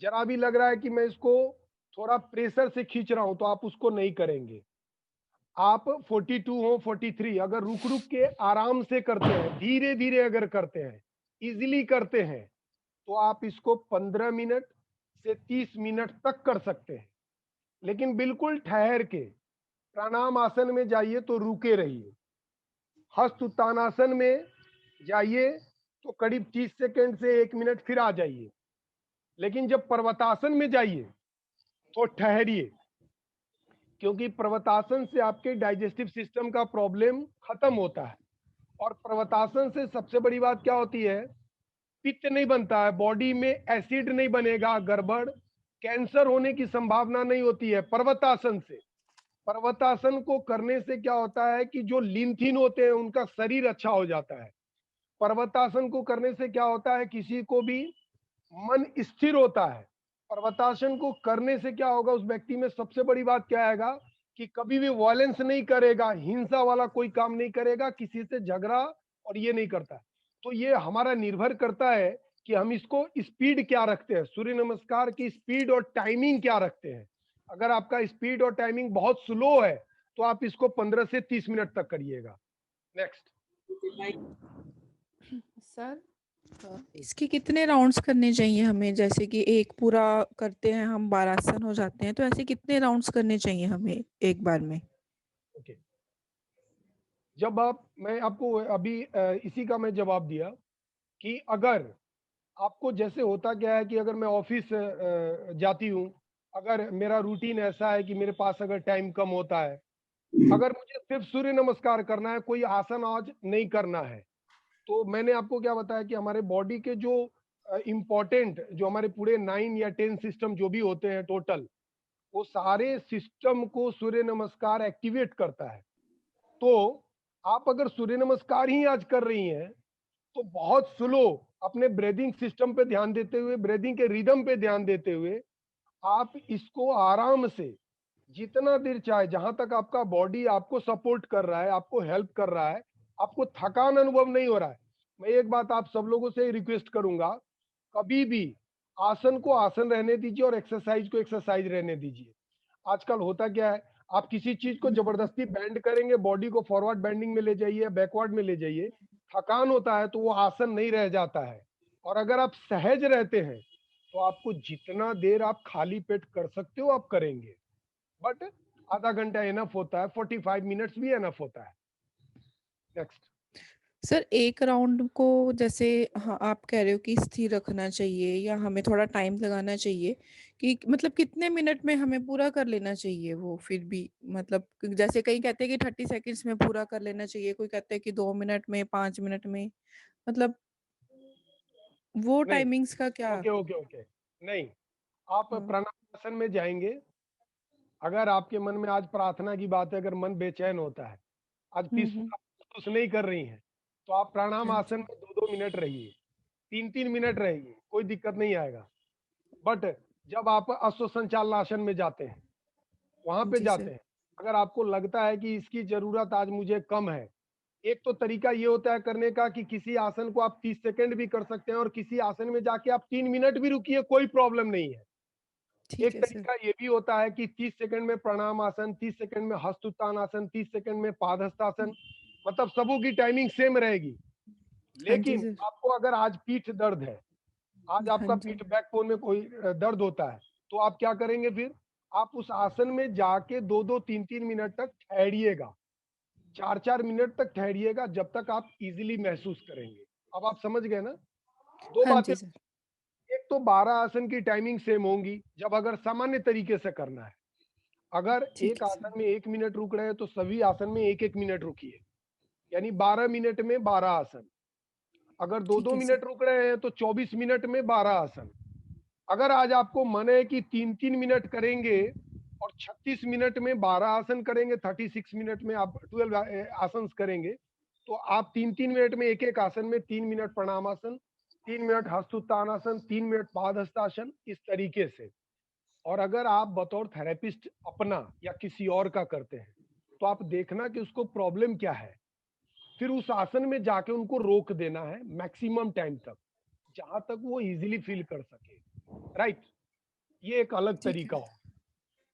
जरा भी लग रहा है कि मैं इसको थोड़ा प्रेशर से खींच रहा हूं, तो आप उसको नहीं करेंगे। आप 42 हो, 43, अगर रुक रुक के आराम से करते हैं, धीरे धीरे अगर करते हैं, इजीली करते हैं, तो आप इसको 15 मिनट से 30 मिनट तक कर सकते हैं। लेकिन बिल्कुल ठहर के प्राणायाम आसन में जाइए तो रुके रहिए। हस्त उत्तानासन में जाइए तो करीब 30 सेकंड से 1 मिनट फिर आ जाइए। लेकिन जब पर्वतासन में जाइए तो ठहरिए, क्योंकि पर्वतासन से आपके डाइजेस्टिव सिस्टम का प्रॉब्लम खत्म होता है। और पर्वतासन से सबसे बड़ी बात क्या होती है, पित्त नहीं बनता है, बॉडी में एसिड नहीं बनेगा, गड़बड़, कैंसर होने की संभावना नहीं होती है पर्वतासन से। पर्वतासन को करने से क्या होता है कि जो लिम्फिन होते हैं उनका शरीर अच्छा हो जाता है। पर्वतासन को करने से क्या होता है, किसी को भी मन स्थिर होता है। पर्वतासन को करने से क्या होगा, उस व्यक्ति में सबसे बड़ी बात क्या आएगा कि कभी भी वायलेंस नहीं करेगा, हिंसा वाला कोई काम नहीं करेगा, किसी से झगड़ा और ये नहीं करता। तो ये हमारा निर्भर करता है कि हम इसको स्पीड क्या रखते हैं, सूर्य नमस्कार की स्पीड और टाइमिंग क्या रखते हैं। अगर आपका स्पीड और टाइमिंग बहुत स्लो है तो आप इसको 15 से 30 मिनट तक करिएगा। नेक्स्ट। सर इसके कितने राउंड्स करने चाहिए हमें? जैसे कि एक पूरा करते हैं हम, 12 आसन हो जाते हैं, तो ऐसे कितने राउंड्स करने चाहिए हमें एक बार में? ओके, जब आप, मैं आपको अभी इसी का मैं जवाब दिया कि अगर आपको, जैसे होता क्या है कि अगर मैं ऑफिस जाती हूँ, अगर मेरा रूटीन ऐसा है कि मेरे पास अगर टाइम कम होता है, अगर मुझे सिर्फ सूर्य नमस्कार करना है, कोई आसन आज नहीं करना है, तो मैंने आपको क्या बताया कि हमारे बॉडी के जो इम्पोर्टेंट, जो हमारे पूरे 9 या 10 सिस्टम जो भी होते हैं टोटल, वो सारे सिस्टम को सूर्य नमस्कार एक्टिवेट करता है। तो आप अगर सूर्य नमस्कार ही आज कर रही हैं तो बहुत स्लो अपने ब्रीदिंग सिस्टम पे ध्यान देते हुए, ब्रीदिंग के रिदम पे ध्यान देते हुए आप इसको आराम से जितना देर चाहे, जहां तक आपका बॉडी आपको सपोर्ट कर रहा है, आपको हेल्प कर रहा है, आपको थकान अनुभव नहीं हो रहा है। मैं एक बात आप सब लोगों से रिक्वेस्ट करूंगा, कभी भी आसन को आसन रहने दीजिए और एक्सरसाइज को एक्सरसाइज रहने दीजिए। आजकल होता क्या है, आप किसी चीज को जबरदस्ती बैंड करेंगे, बॉडी को फॉरवर्ड बैंडिंग में ले जाइए, बैकवर्ड में ले जाइए, थकान होता है तो वो आसन नहीं रह जाता है। और अगर आप सहज रहते हैं तो आपको जितना देर आप खाली पेट कर सकते हो आप करेंगे, बट आधा घंटा इनफ होता है, 45 मिनट्स भी इनफ होता है। नेक्स्ट। सर एक राउंड को जैसे, हाँ, आप कह रहे हो कि स्थिर रखना चाहिए या हमें थोड़ा टाइम लगाना चाहिए, कि मतलब कितने मिनट में हमें पूरा कर लेना चाहिए वो? फिर भी मतलब जैसे कई कहते हैं कि 30 सेकंड्स में पूरा कर लेना चाहिए, कोई कहते हैं कि 2 मिनट में, 5 मिनट में, मतलब वो नहीं, टाइमिंग्स का क्या? ओके ओके ओके, नहीं, आप हाँ। प्राणायाम आसन में जाएंगे, अगर आपके मन में आज प्रार्थना की बात है, अगर मन बेचैन होता है, आज पीसफुल महसूस नहीं कर रही हैं, तो आप प्राणायाम हाँ आसन जी। में 2-2 मिनट रहिए, 3-3 मिनट रहिए, कोई दिक्कत नहीं आएगा। बट जब आप अश्व संचालन आसन में जाते हैं, वहां पे जी जाते सर। हैं, अगर आपको लगता है कि इसकी जरूरत आज मुझे कम है, एक तो तरीका ये होता है करने का कि किसी आसन को आप 30 सेकंड भी कर सकते हैं और किसी आसन में जाके आप 3 मिनट भी रुकिए, कोई प्रॉब्लम नहीं है। ठीक एक है सर। तरीका ये भी होता है कि 30 सेकंड में प्राणायाम आसन, 30 सेकंड में हस्त उत्तान आसन, 30 सेकंड में पादहस्तासन, मतलब सबों की टाइमिंग सेम रहेगी। हाँ जी लेकिन सर। आपको अगर आज पीठ दर्द है, आज हाँ आपका जी। पीठ बैकबोन में कोई दर्द होता है, तो आप क्या करेंगे फिर, आप उस आसन में जाके 2-2 3-3 मिनट तक ठहरिएगा, 4-4 मिनट तक ठहरिएगा, जब तक आप इजीली महसूस करेंगे। अब आप समझ गए ना? दो हाँ बातें, जी सर। एक तो 12 आसन की टाइमिंग सेम होंगी जब अगर सामान्य तरीके से करना है। अगर ठीक एक है सर। आसन में 1 मिनट रुक रहे हैं तो सभी आसन में 1-1 मिनट रुकिए, यानी 12 मिनट में 12 आसन। अगर 2-2 ठीक है मिनट सर। रुक रहे हैं तो 24 मिनट में 12 आसन। अगर आज आपको मन है कि 3-3 मिनट करेंगे और 36 मिनट में 12 आसन करेंगे, 36 मिनट में आप 12 आसन करेंगे, तो आप 3-3 मिनट में एक-एक आसन में 3 minute Pranamasana, 3 minute हस्तोत्थानासन, 3 minute padahastasana, इस तरीके से। और अगर आप बतौर थेरेपिस्ट अपना या किसी और का करते हैं, तो आप देखना कि उसको प्रॉब्लम क्या है। फिर उस आसन में जाके उनको रोक देना है मैक्सिमम टाइम तक, जहां तक वो इजीली फील कर सके। राइट? ये एक अलग ठीक तरीका है। हो,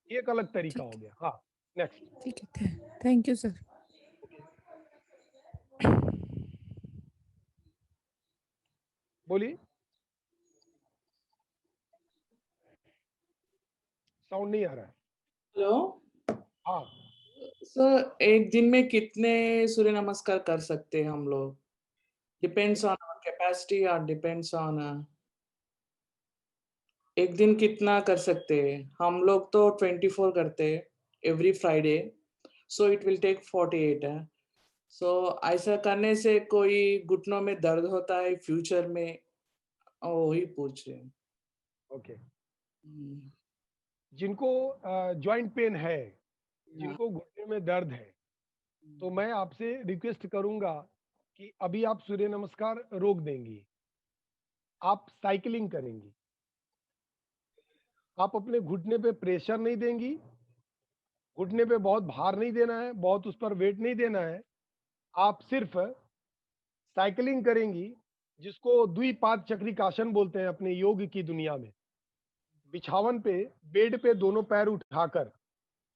ये एक अलग तरीका ठीक हो गया। हाँ, नेक्स्ट। ठीक है। Thank you sir. बोलिए। साउंड नहीं आ रहा है। हेलो हाँ, सर, एक दिन में कितने सूर्य नमस्कार कर सकते हैं हम लोग? डिपेंड्स ऑन आवर कैपेसिटी और डिपेंड्स ऑन एक दिन कितना कर सकते हैं? हम लोग तो 24 करते हैं every Friday, so it will take 48 है। सो ऐसा करने से कोई घुटनों में दर्द होता है फ्यूचर में? वही पूछ रहे हैं। ओके। हुँ, जिनको जॉइंट पेन है, हाँ, जिनको घुटने में दर्द है, तो मैं आपसे रिक्वेस्ट करूंगा कि अभी आप सूर्य नमस्कार रोक देंगी, आप साइकिलिंग करेंगी, आप अपने घुटने पे प्रेशर नहीं देंगी, घुटने पे बहुत भार नहीं देना है, बहुत उस पर वेट नहीं देना है। आप सिर्फ साइकिलिंग करेंगी, जिसको द्विपाद चक्रिकासन बोलते हैं अपने योग की दुनिया में। बिछावन पे, बेड पे दोनों पैर उठाकर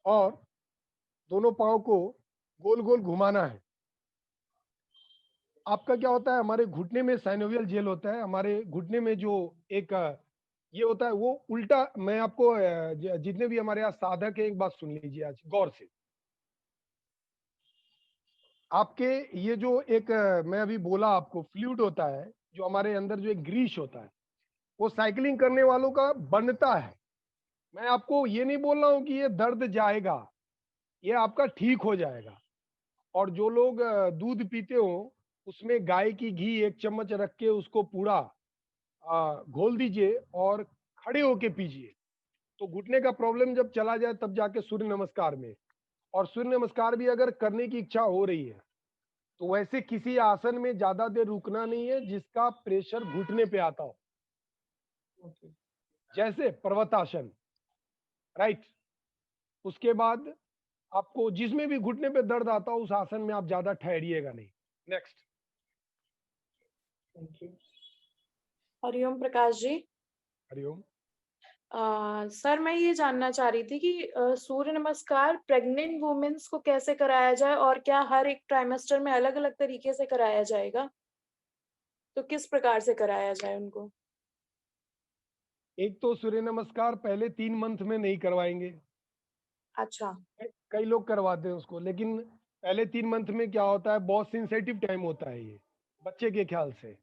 और दोनों पाँव को गोल गोल घुमाना है। आपका क्या होता है, हमारे घुटने में साइनोवियल जेल होता है, हमारे घुटने में जो एक ये होता है वो उल्टा। मैं आपको जितने भी हमारे यहाँ साधक है, एक बात सुन लीजिए आज गौर से। आपके ये जो एक मैं अभी बोला आपको फ्लूइड होता है, जो हमारे अंदर जो एक ग्रीस होता है, वो साइकिलिंग करने वालों का बनता है। मैं आपको ये नहीं बोल रहा हूँ कि ये दर्द जाएगा, ये आपका ठीक हो जाएगा। और जो लोग दूध पीते हो, उसमें गाय की घी 1 चम्मच रख के उसको पूरा घोल दीजिए और खड़े होके पीजिए। तो घुटने का प्रॉब्लम जब चला जाए तब जाके सूर्य नमस्कार में। और सूर्य नमस्कार भी अगर करने की इच्छा हो रही है, तो वैसे किसी आसन में ज्यादा देर रुकना नहीं है जिसका प्रेशर घुटने पे आता हो। ओके। जैसे पर्वतासन, राइट? उसके बाद आपको जिसमें भी घुटने पे दर्द आता हो, उस आसन में आप ज्यादा ठहरिएगा नहीं। Next. Thank you. Hariom Prakash ji. Hariom. Sir मैं ये जानना चाह रही थी कि सूर्य नमस्कार प्रेग्नेंट वुमेन्स को कैसे कराया जाए और क्या हर एक ट्राइमेस्टर में अलग-अलग तरीके से कराया जाएगा? तो किस प्रकार से कराया जाए उनको? एक तो सूर्य नमस्कार पहले 3 मंथ में नहीं करवाएंगे। अच्छा। कई लोग करवाते हैं उसको, लेकिन पहले 3 मंथ में क्या होता है, बहुत सेंसिटिव टाइम होता है ये बच्चे के ख्याल से।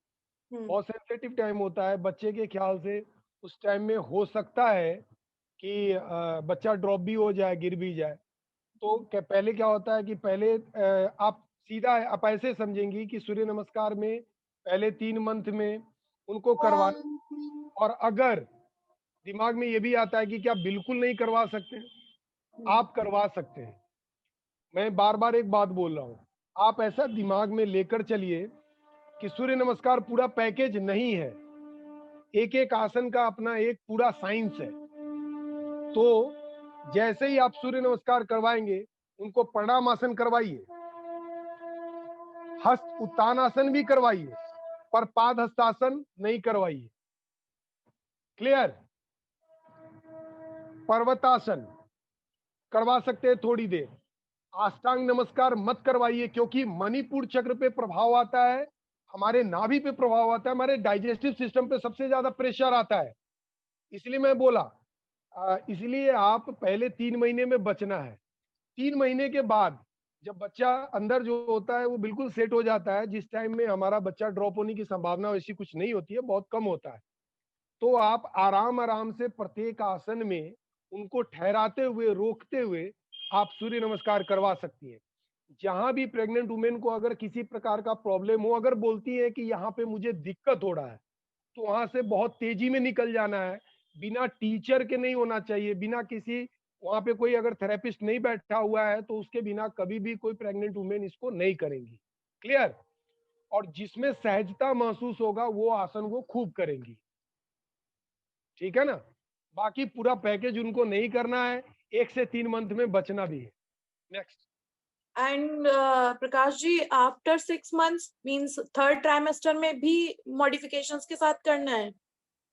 हुँ, बहुत सेंसिटिव टाइम होता है बच्चे के ख्याल से। उस टाइम में हो सकता है कि बच्चा ड्रॉप भी हो जाए, गिर भी जाए। तो क्या पहले क्या होता है कि पहले आप सीधा आप ऐसे समझेंगी कि सूर्य नमस्कार में पहले 3 मंथ में उनको करवा। और अगर दिमाग में ये भी आता है कि क्या बिल्कुल नहीं करवा सकते, आप करवा सकते हैं। मैं बार बार एक बात बोल रहा हूँ, आप ऐसा दिमाग में लेकर चलिए कि सूर्य नमस्कार पूरा पैकेज नहीं है, एक एक आसन का अपना एक पूरा साइंस है। तो जैसे ही आप सूर्य नमस्कार करवाएंगे, उनको प्रणाम आसन करवाइए, हस्त उत्तानासन भी करवाइए, पर पाद हस्तासन नहीं करवाइए। क्लियर? पर्वतासन करवा सकते हैं थोड़ी देर। अष्टांग नमस्कार मत करवाइए, क्योंकि मणिपुर चक्र पे प्रभाव आता है, हमारे नाभि पे प्रभाव आता है, हमारे डाइजेस्टिव सिस्टम पे सबसे ज्यादा प्रेशर आता है। इसलिए मैं बोला, इसलिए आप पहले 3 महीने में बचना है। 3 महीने के बाद जब बच्चा अंदर जो होता है वो बिल्कुल सेट हो जाता है, जिस टाइम में हमारा बच्चा ड्रॉप होने की संभावना वैसी कुछ नहीं होती है, बहुत कम होता है। तो आप आराम आराम से प्रत्येक आसन में उनको ठहराते हुए, रोकते हुए आप सूर्य नमस्कार करवा सकती हैं। जहां भी प्रेग्नेंट वुमेन को अगर किसी प्रकार का प्रॉब्लम हो, अगर बोलती है कि यहाँ पे मुझे दिक्कत हो रहा है, तो वहां से बहुत तेजी में निकल जाना है। बिना टीचर के नहीं होना चाहिए, बिना किसी, वहां पे कोई अगर थेरेपिस्ट नहीं बैठा हुआ है तो उसके बिना कभी भी कोई प्रेग्नेंट वुमेन इसको नहीं करेंगी। क्लियर? और जिसमें सहजता महसूस होगा वो आसन वो खूब करेंगी। ठीक है ना? बाकी पूरा पैकेज उनको नहीं करना है, 1 से 3 मंथ में बचना भी है। Next. And Prakash ji, after 6 months means third trimester में भी मॉडिफिकेशंस के साथ करना है?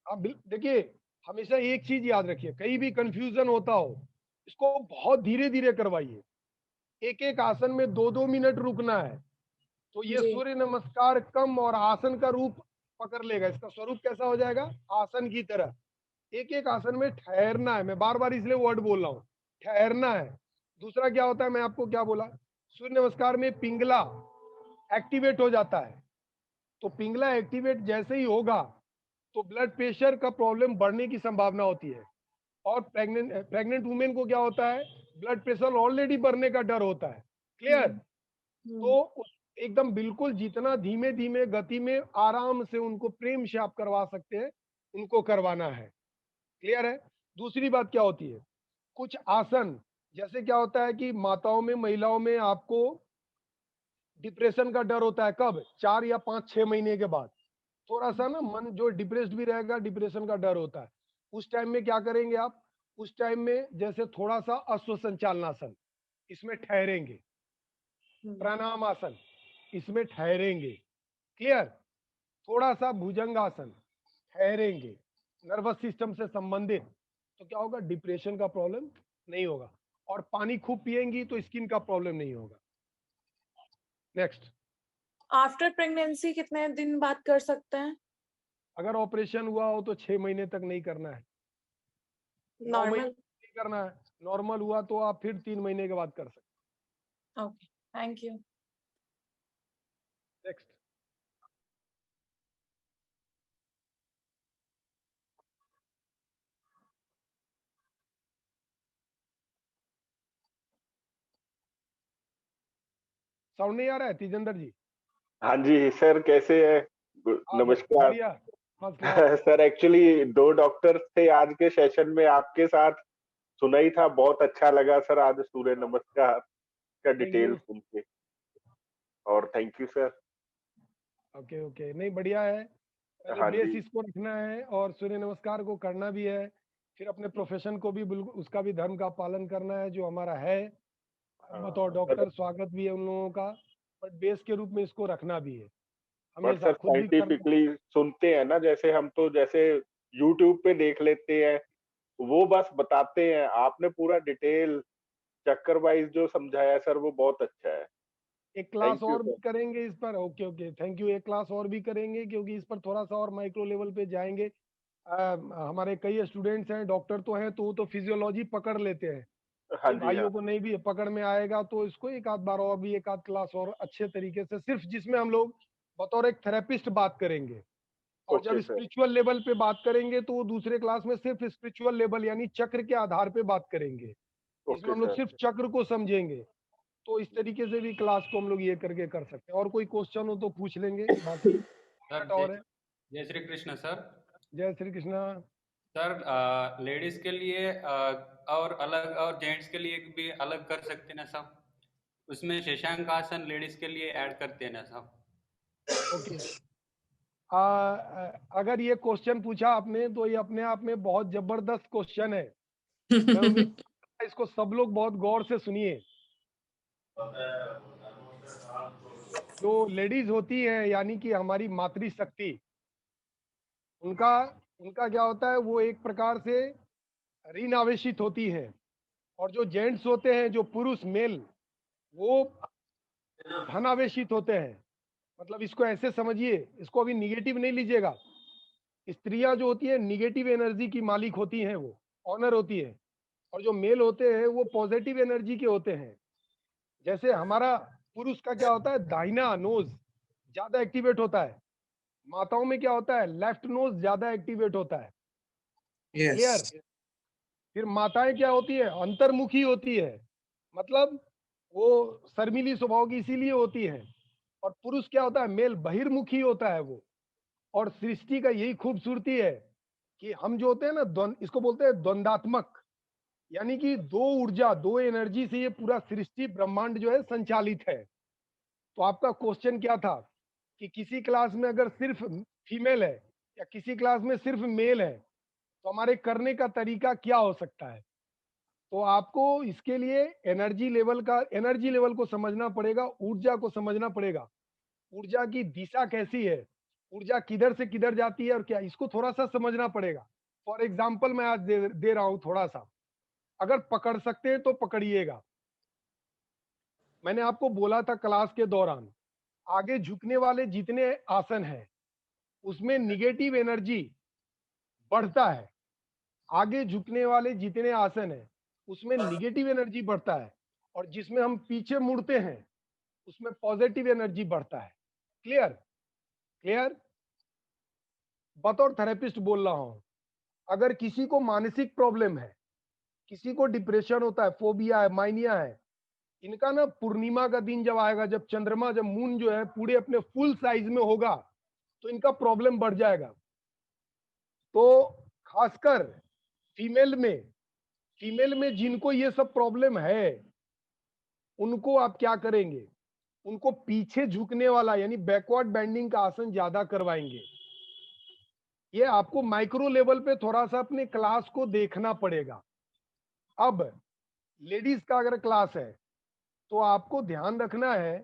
आप देखिए, हमेशा एक चीज याद रखिए, कहीं भी कंफ्यूजन होता हो, इसको बहुत धीरे धीरे करवाइए। एक एक आसन में 2-2 मिनट रुकना है, तो ये जी। सूर्य नमस्कार कम और आसन का रूप पकड़ लेगा। इसका स्वरूप कैसा हो जाएगा? आसन की तरह। एक एक आसन में ठहरना है, मैं बार बार इसलिए वर्ड बोल रहा हूँ, ठहरना है। दूसरा क्या होता है, मैं आपको क्या बोला, सूर्य नमस्कार में पिंगला एक्टिवेट हो जाता है। तो पिंगला एक्टिवेट जैसे ही होगा तो ब्लड प्रेशर का प्रॉब्लम बढ़ने की संभावना होती है। और प्रेग्नेंट वुमेन को क्या होता है, ब्लड प्रेशर ऑलरेडी बढ़ने का डर होता है। क्लियर? तो एकदम बिल्कुल जितना धीमे धीमे गति में आराम से उनको प्रेम से आप करवा सकते हैं, उनको करवाना है। क्लियर है? दूसरी बात क्या होती है, कुछ आसन, जैसे क्या होता है कि माताओं में, महिलाओं में आपको डिप्रेशन का डर होता है। कब? 4 या 5-6 महीने के बाद थोड़ा सा ना मन जो डिप्रेस्ड भी रहेगा, डिप्रेशन का डर होता है। उस टाइम में क्या करेंगे आप, उस टाइम में जैसे थोड़ा सा अश्वसंचालनासन, इसमें ठहरेंगे। प्राणायाम आसन, इसमें ठहरेंगे। क्लियर? थोड़ा सा भुजंगासन, ठहरेंगे। नर्वस सिस्टम से संबंधित, तो क्या होगा, डिप्रेशन का प्रॉब्लम नहीं होगा। और पानी खूब पिएंगी तो स्किन का प्रॉब्लम नहीं होगा। नेक्स्ट। आफ्टर प्रेगनेंसी कितने दिन बाद कर सकते हैं? अगर ऑपरेशन हुआ हो तो 6 महीने तक नहीं करना है, 9 महीने नॉर्मल? नहीं करना है। नॉर्मल हुआ तो आप फिर 3 महीने के बाद कर सकते ओके, थैंक यू। हैं। नेक्स्ट। साउंड नहीं आ रहा है तेजेंद्र जी? हाँ जी सर, कैसे है? नमस्कार। बढ़िया, first class. Sir actually 2 doctor थे आज के सेशन में, आपके साथ सुना ही था, बहुत अच्छा लगा सर आज सूर्य नमस्कार का डिटेल सुन के, और thank you sir. Okay okay, नहीं बढ़िया है। पहले हाँ बेस जी। इसको रखना है और सूर्य नमस्कार को करना भी है। फिर अपने प्रोफेशन को भी बिल्कुल उसका भी धर्म का पालन करना है जो हमारा है। बतौर डॉक्टर स्वागत भी है उन लोगों का, बट बेस के रूप में इसको रखना भी है बट हमेशा। सर खुद भी करना। साइंटिफिकली सुनते हैं ना, जैसे हम तो जैसे यूट्यूब पे देख लेते हैं, वो बस बताते हैं। आपने पूरा डिटेल चक्कर वाइज जो समझाया सर, वो बहुत अच्छा है। एक क्लास थैंक यू और भी सर। करेंगे इस पर। Okay okay, thank you. एक क्लास और भी करेंगे क्योंकि इस पर थोड़ा सा और माइक्रो लेवल पे जाएंगे। हमारे कई स्टूडेंट्स हैं, डॉक्टर तो हैं, तो वो तो फिजियोलॉजी पकड़ लेते हैं। हाँ इन जी। हाँ भाइयों को नहीं भी पकड़ में आएगा तो इसको एक आध बार और भी, एक आध क्लास और अच्छे तरीके से, सिर्फ जिसमें हम लोग बतौर एक थेरेपिस्ट बात करेंगे। और जब ओके सर। स्पिरिचुअल लेवल पे बात करेंगे तो वो दूसरे क्लास में सिर्फ स्पिरिचुअल लेवल यानी चक्र के आधार पे बात करेंगे। इसमें ओके हम लोग सर। सिर्फ चक्र को समझेंगे। तो इस तरीके से भी क्लास को हम लोग ये करके कर सकते हैं। और कोई क्वेश्चन हो तो पूछ लेंगे, बाकी सर मिनट और है। जय श्री कृष्ण सर। जय श्री कृष्णा। सर लेडीज के लिए और अलग और जेंट्स के लिए भी अलग कर सकते हैं ना सब? उसमें शशांक आसन लेडीज के लिए ऐड करते हैं ना सब? ओके, अगर ये क्वेश्चन पूछा आपने तो ये अपने आप में बहुत जबरदस्त क्वेश्चन है। मैं उम्मीद करता हूं इसको सब लोग बहुत गौर से सुनिए। जो लेडीज होती है यानी कि हमारी मातृशक्ति, उनका उनका क्या होता है, वो एक प्रकार से ऋण आवेशित होती है। और जो जेंट्स होते हैं, जो पुरुष मेल, वो धन आवेशित होते हैं। मतलब इसको ऐसे समझिए, इसको अभी निगेटिव नहीं लीजिएगा। स्त्रियां जो होती है निगेटिव एनर्जी की मालिक होती हैं, वो ऑनर होती है। और जो मेल होते हैं वो पॉजिटिव एनर्जी के होते हैं। जैसे हमारा पुरुष का क्या होता है, दाहिना नोज ज्यादा एक्टिवेट होता है। माताओं में क्या होता है, लेफ्ट नोज ज्यादा एक्टिवेट होता है। क्लियर? फिर माताएं क्या होती है, अंतर्मुखी होती है। मतलब वो शर्मीली स्वभाव की इसीलिए होती है। और पुरुष क्या होता है, मेल बहिर्मुखी होता है वो। और सृष्टि का यही खूबसूरती है कि हम जो होते हैं ना इसको बोलते हैं द्वंदात्मक, यानी कि दो ऊर्जा, दो एनर्जी से ये पूरा सृष्टि ब्रह्मांड जो है संचालित है। तो आपका क्वेश्चन क्या था कि किसी क्लास में अगर सिर्फ फीमेल है या किसी क्लास में सिर्फ मेल है तो हमारे करने का तरीका क्या हो सकता है। तो आपको इसके लिए एनर्जी लेवल को समझना पड़ेगा, ऊर्जा को समझना पड़ेगा, ऊर्जा की दिशा कैसी है, ऊर्जा किधर से किधर जाती है और क्या, इसको थोड़ा सा समझना पड़ेगा। फॉर एग्जाम्पल मैं आज दे रहा हूं थोड़ा सा, अगर पकड़ सकते हैं तो पकड़िएगा। मैंने आपको बोला था क्लास के दौरान, आगे झुकने वाले जितने आसन हैं उसमें निगेटिव एनर्जी बढ़ता है। आगे झुकने वाले जितने आसन हैं उसमें निगेटिव एनर्जी बढ़ता है, और जिसमें हम पीछे मुड़ते हैं उसमें पॉजिटिव एनर्जी बढ़ता है। क्लियर? क्लियर? बतौर थेरेपिस्ट बोल रहा हूं, अगर किसी को मानसिक प्रॉब्लम है, किसी को डिप्रेशन होता है, फोबिया है, माइनिया है, इनका ना पूर्णिमा का दिन जब आएगा, जब चंद्रमा, जब मून जो है पूरे अपने फुल साइज में होगा तो इनका प्रॉब्लम बढ़ जाएगा। तो खासकर फीमेल में जिनको ये सब प्रॉब्लम है उनको आप क्या करेंगे, उनको पीछे झुकने वाला यानी बैकवर्ड बेंडिंग का आसन ज्यादा करवाएंगे। ये आपको माइक्रो लेवल पे थोड़ा सा अपने क्लास को देखना पड़ेगा। अब लेडीज का अगर क्लास है तो आपको ध्यान रखना है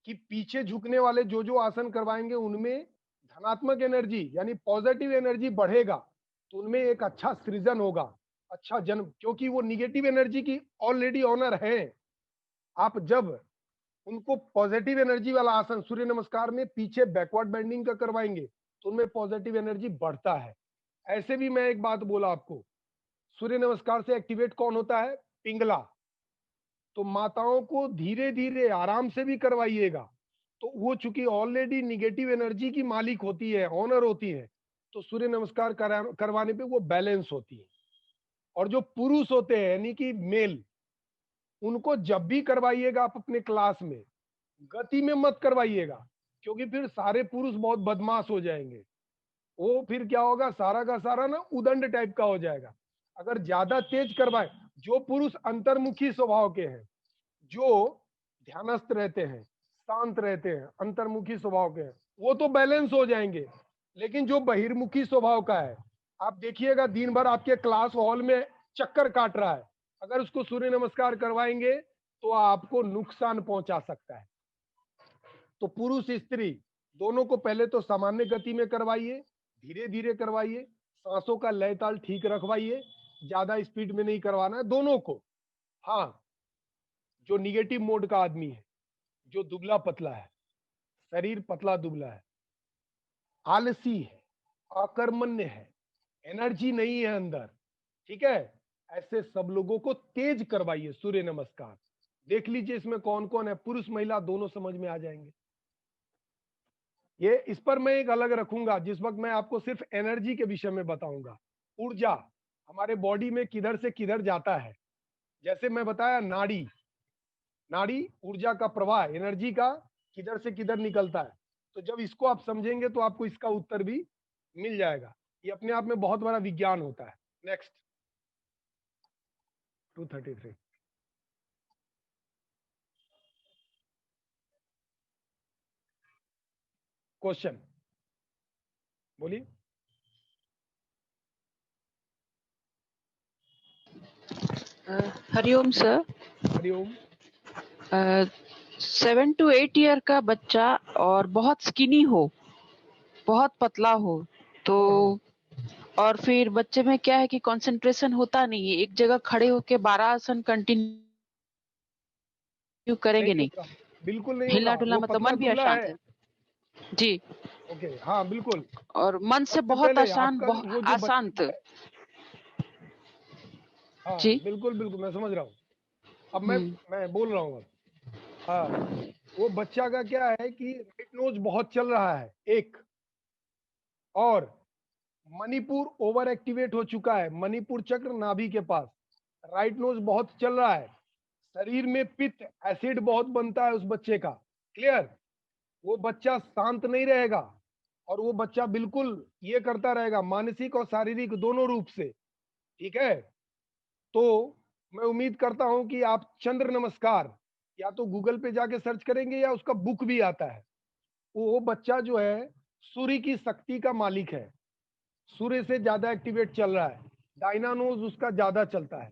कि पीछे झुकने वाले जो जो आसन करवाएंगे उनमें धनात्मक एनर्जी यानी पॉजिटिव एनर्जी बढ़ेगा, तो उनमें एक अच्छा सृजन होगा, अच्छा जन्म, क्योंकि वो निगेटिव एनर्जी की ऑलरेडी ऑनर है। आप जब उनको पॉजिटिव एनर्जी वाला आसन सूर्य नमस्कार में पीछे बैकवर्ड बेंडिंग का करवाएंगे तो उनमें पॉजिटिव एनर्जी बढ़ता है। ऐसे भी मैं एक बात बोला आपको, सूर्य नमस्कार से एक्टिवेट कौन होता है, पिंगला। तो माताओं को धीरे धीरे आराम से भी करवाइएगा, तो वो चूंकि ऑलरेडी निगेटिव एनर्जी की मालिक होती है, ऑनर होती है, तो सूर्य नमस्कार करवाने पे वो बैलेंस होती है। और जो पुरुष होते हैं यानी कि मेल, उनको जब भी करवाइएगा आप अपने क्लास में गति में मत करवाइएगा, क्योंकि फिर सारे पुरुष बहुत बदमाश हो जाएंगे। वो फिर क्या होगा, सारा का सारा ना उदंड टाइप का हो जाएगा। अगर ज्यादा तेज करवाए, जो पुरुष अंतर्मुखी स्वभाव के हैं, जो ध्यानस्थ रहते हैं, शांत रहते हैं, अंतर्मुखी स्वभाव के हैं, वो तो बैलेंस हो जाएंगे। लेकिन जो बहिर्मुखी स्वभाव का है, आप देखिएगा दिन भर आपके क्लास हॉल में चक्कर काट रहा है, अगर उसको सूर्य नमस्कार करवाएंगे तो आपको नुकसान पहुंचा सकता है। तो पुरुष स्त्री दोनों को पहले तो सामान्य गति में करवाइए, धीरे धीरे करवाइए, सांसों का लय ताल ठीक रखवाइए, ज्यादा स्पीड में नहीं करवाना है दोनों को। हाँ, जो निगेटिव मोड का आदमी है, जो दुबला पतला है, शरीर पतला दुबला है, आलसी है, अकर्मण्य है, एनर्जी नहीं है अंदर, ठीक है, ऐसे सब लोगों को तेज करवाइए सूर्य नमस्कार। देख लीजिए इसमें कौन कौन है, पुरुष महिला दोनों समझ में आ जाएंगे। ये इस पर मैं एक अलग रखूंगा, जिस वक्त मैं आपको सिर्फ एनर्जी के विषय में बताऊंगा, ऊर्जा हमारे बॉडी में किधर से किधर जाता है। जैसे मैं बताया नाड़ी ऊर्जा का प्रवाह, एनर्जी का किधर से किधर निकलता है। तो जब इसको आप समझेंगे तो आपको इसका उत्तर भी मिल जाएगा। ये अपने आप में बहुत बड़ा विज्ञान होता है। नेक्स्ट 233 क्वेश्चन बोलिए। Hariom sir. Hariom. 7 to 8 year का बच्चा और बहुत स्किनी हो, बहुत पतला हो, तो और फिर बच्चे में क्या है कि कंसंट्रेशन होता नहीं है, एक जगह खड़े होके 12 आसन कंटिन्यू करेंगे नहीं, बिल्कुल नहीं हिला होगा, डुला, वो मतलब पतला मन भी दुबला अशांत है। है जी। ओके, हाँ बिल्कुल। और मन से सबसे बहुत पहले अशांत, आपका वो जो अशांत हाँ जी। बिल्कुल बिल्कुल मैं समझ रहा हूँ। अब मैं बोल रहा हूँ। अब हाँ, वो बच्चा का क्या है कि राइट नोज बहुत चल रहा है एक, और मणिपुर ओवर एक्टिवेट हो चुका है, मणिपुर चक्र नाभि के पास राइट नोज बहुत चल रहा है, शरीर में पित्त एसिड बहुत बनता है उस बच्चे का। क्लियर? वो बच्चा शांत नहीं रहेगा और वो बच्चा बिल्कुल ये करता रहेगा, मानसिक और शारीरिक दोनों रूप से। ठीक है? तो मैं उम्मीद करता हूं कि आप चंद्र नमस्कार या तो गूगल पे जाके सर्च करेंगे या उसका बुक भी आता है। वो बच्चा जो है सूर्य की शक्ति का मालिक है, सूर्य से ज्यादा एक्टिवेट चल रहा है, डायनानोज उसका ज्यादा चलता है।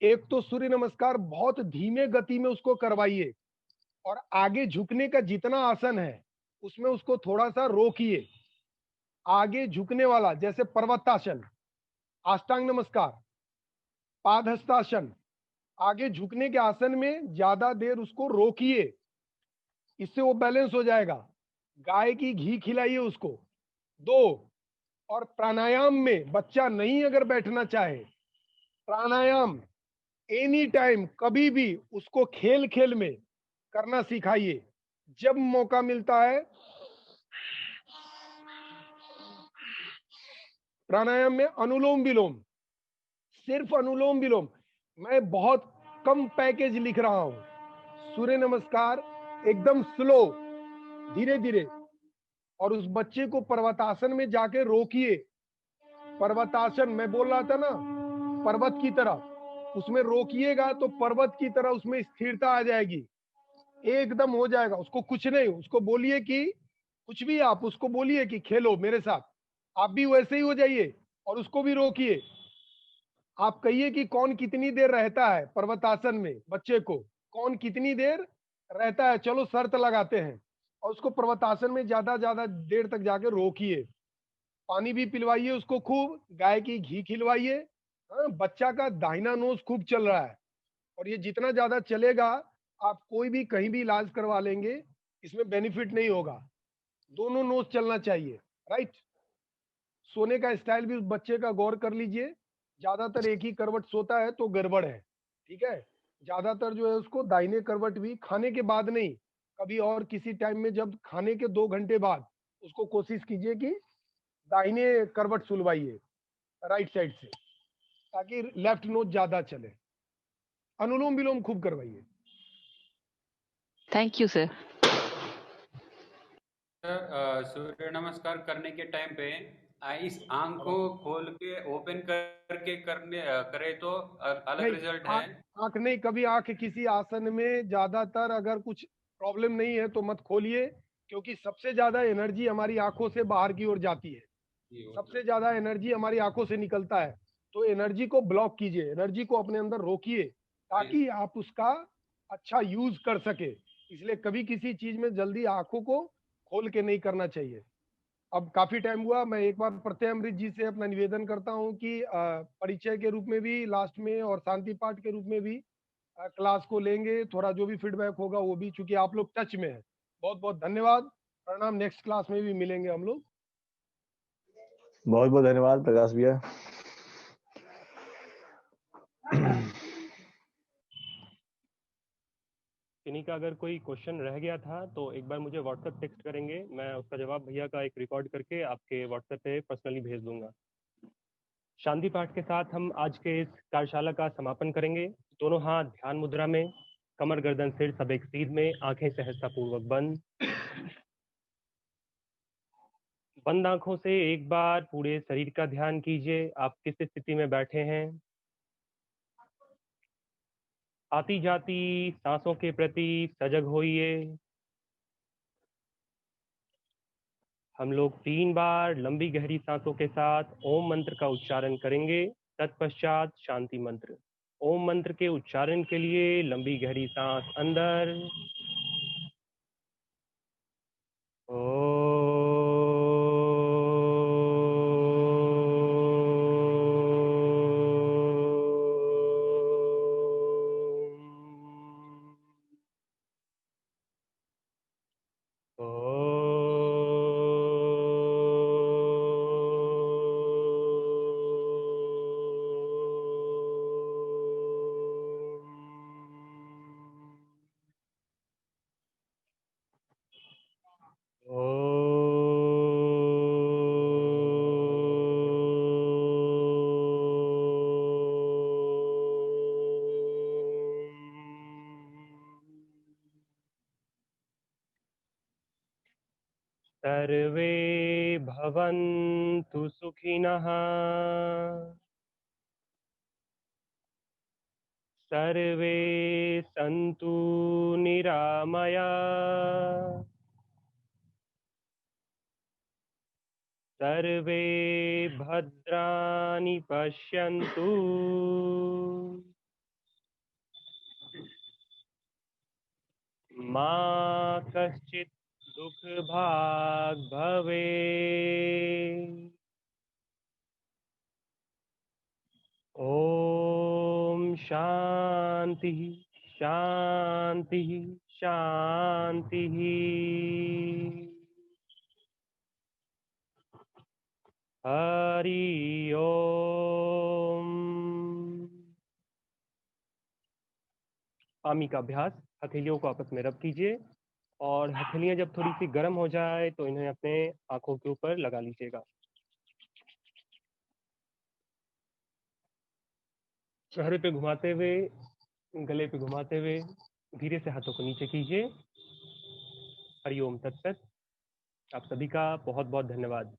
एक तो सूर्य नमस्कार बहुत धीमे गति में उसको करवाइए और आगे झुकने का जितना आसन है उसमें उसको थोड़ा सा रोकिए। आगे झुकने वाला जैसे पर्वतासन, अष्टांग नमस्कार, पादहस्तासन, आगे झुकने के आसन में ज्यादा देर उसको रोकिए, इससे वो बैलेंस हो जाएगा। गाय की घी खिलाइए उसको। 2, और प्राणायाम में बच्चा नहीं अगर बैठना चाहे, प्राणायाम एनी टाइम कभी भी उसको खेल खेल में करना सिखाइए। जब मौका मिलता है प्राणायाम में अनुलोम विलोम, सिर्फ अनुलोम विलोम। मैं बहुत कम पैकेज लिख रहा हूं। सूर्य नमस्कार एकदम स्लो, धीरे धीरे, और उस बच्चे को पर्वतासन में जाके रोकिए। पर्वतासन मैं बोल रहा था ना, पर्वत की तरह, उसमें रोकिएगा तो पर्वत की तरह उसमें स्थिरता आ जाएगी, एकदम हो जाएगा। उसको कुछ नहीं, उसको बोलिए कि कुछ भी, आप उसको बोलिए कि खेलो मेरे साथ, आप भी वैसे ही हो जाइए और उसको भी रोकिए। आप कहिए कि कौन कितनी देर रहता है पर्वतासन में, बच्चे को कौन कितनी देर रहता है, चलो शर्त लगाते हैं, और उसको पर्वतासन में ज्यादा देर तक जाके रोकिए। पानी भी पिलवाइए उसको खूब, गाय की घी खिलवाइए। हाँ, बच्चा का दाहिना नोज खूब चल रहा है और ये जितना ज्यादा चलेगा आप कोई भी कहीं भी इलाज करवा लेंगे, इसमें बेनिफिट नहीं होगा। दोनों नोज चलना चाहिए, राइट? सोने का स्टाइल भी उस बच्चे का गौर कर लीजिए। ज्यादातर एक ही करवट सोता है तो गड़बड़ है। ठीक है? ज्यादातर जो है उसको दाहिने करवट भी, खाने के बाद नहीं, कभी और किसी टाइम में, जब खाने के 2 घंटे बाद उसको कोशिश कीजिए कि दाहिने करवट सुलवाइए राइट साइड से, ताकि लेफ्ट नोज ज्यादा चले। अनुलोम विलोम खूब करवाइए। Thank you sir. सूर्य नमस्कार करने के टाइम पे इस आंख को खोल के ओपन करके करे तो अलग नहीं, रिजल्ट है। आंख नहीं, कभी आंख किसी आसन में ज्यादातर अगर कुछ प्रॉब्लम नहीं है तो मत खोलिए, क्योंकि सबसे ज्यादा एनर्जी हमारी आंखों से बाहर की ओर जाती है। सबसे ज्यादा एनर्जी हमारी आंखों से निकलता है। तो एनर्जी को ब्लॉक कीजिए, एनर्जी को अपने अंदर रोकिए, ताकि आप उसका अच्छा यूज कर सके। इसलिए कभी किसी चीज में जल्दी आंखों को खोल के नहीं करना चाहिए। अब काफी टाइम हुआ, मैं एक बार प्रत्यय अमृत जी से अपना निवेदन करता हूं कि परिचय के रूप में भी लास्ट में और शांति पाठ के रूप में भी क्लास को लेंगे। थोड़ा जो भी फीडबैक होगा वो भी, चूंकि आप लोग टच में हैं। बहुत बहुत धन्यवाद, प्रणाम। नेक्स्ट क्लास में भी मिलेंगे हम लोग। बहुत बहुत धन्यवाद प्रकाश भैया। इन्हीं का अगर कोई क्वेश्चन रह गया था तो एक बार मुझे व्हाट्सएप टेक्स्ट करेंगे, मैं उसका जवाब भैया का एक रिकॉर्ड करके आपके व्हाट्सएप पे पर्सनली भेज दूंगा। शांति पाठ के साथ हम आज के इस कार्यशाला का समापन करेंगे। दोनों हाथ ध्यान मुद्रा में, कमर गर्दन सिर सब एक सीध में, आंखें सहजता पूर्वक बंद। बंद आंखों से एक बार पूरे शरीर का ध्यान कीजिए, आप किस स्थिति में बैठे हैं। आती जाती सांसों के प्रति सजग होइए। हम लोग 3 बार लंबी गहरी सांसों के साथ ओम मंत्र का उच्चारण करेंगे, तत्पश्चात शांति मंत्र। ओम मंत्र के उच्चारण के लिए लंबी गहरी सांस अंदर, सर्वे भवन्तु सुखिनः सर्वे सन्तु निरामया सर्वे भद्राणि पश्यन्तु मा कश्चित् दुःखभाग् भवेत्। ॐ शान्तिः शान्तिः शान्तिः। हरि ओम। पामी का अभ्यास, हथेलियों को आपस में रब कीजिए और हथेलियां जब थोड़ी सी गर्म हो जाए तो इन्हें अपने आंखों के ऊपर लगा लीजिएगा। चेहरे पे घुमाते हुए, गले पे घुमाते हुए धीरे से हाथों को नीचे कीजिए। हरि ओम तत्सत। आप सभी का बहुत बहुत धन्यवाद।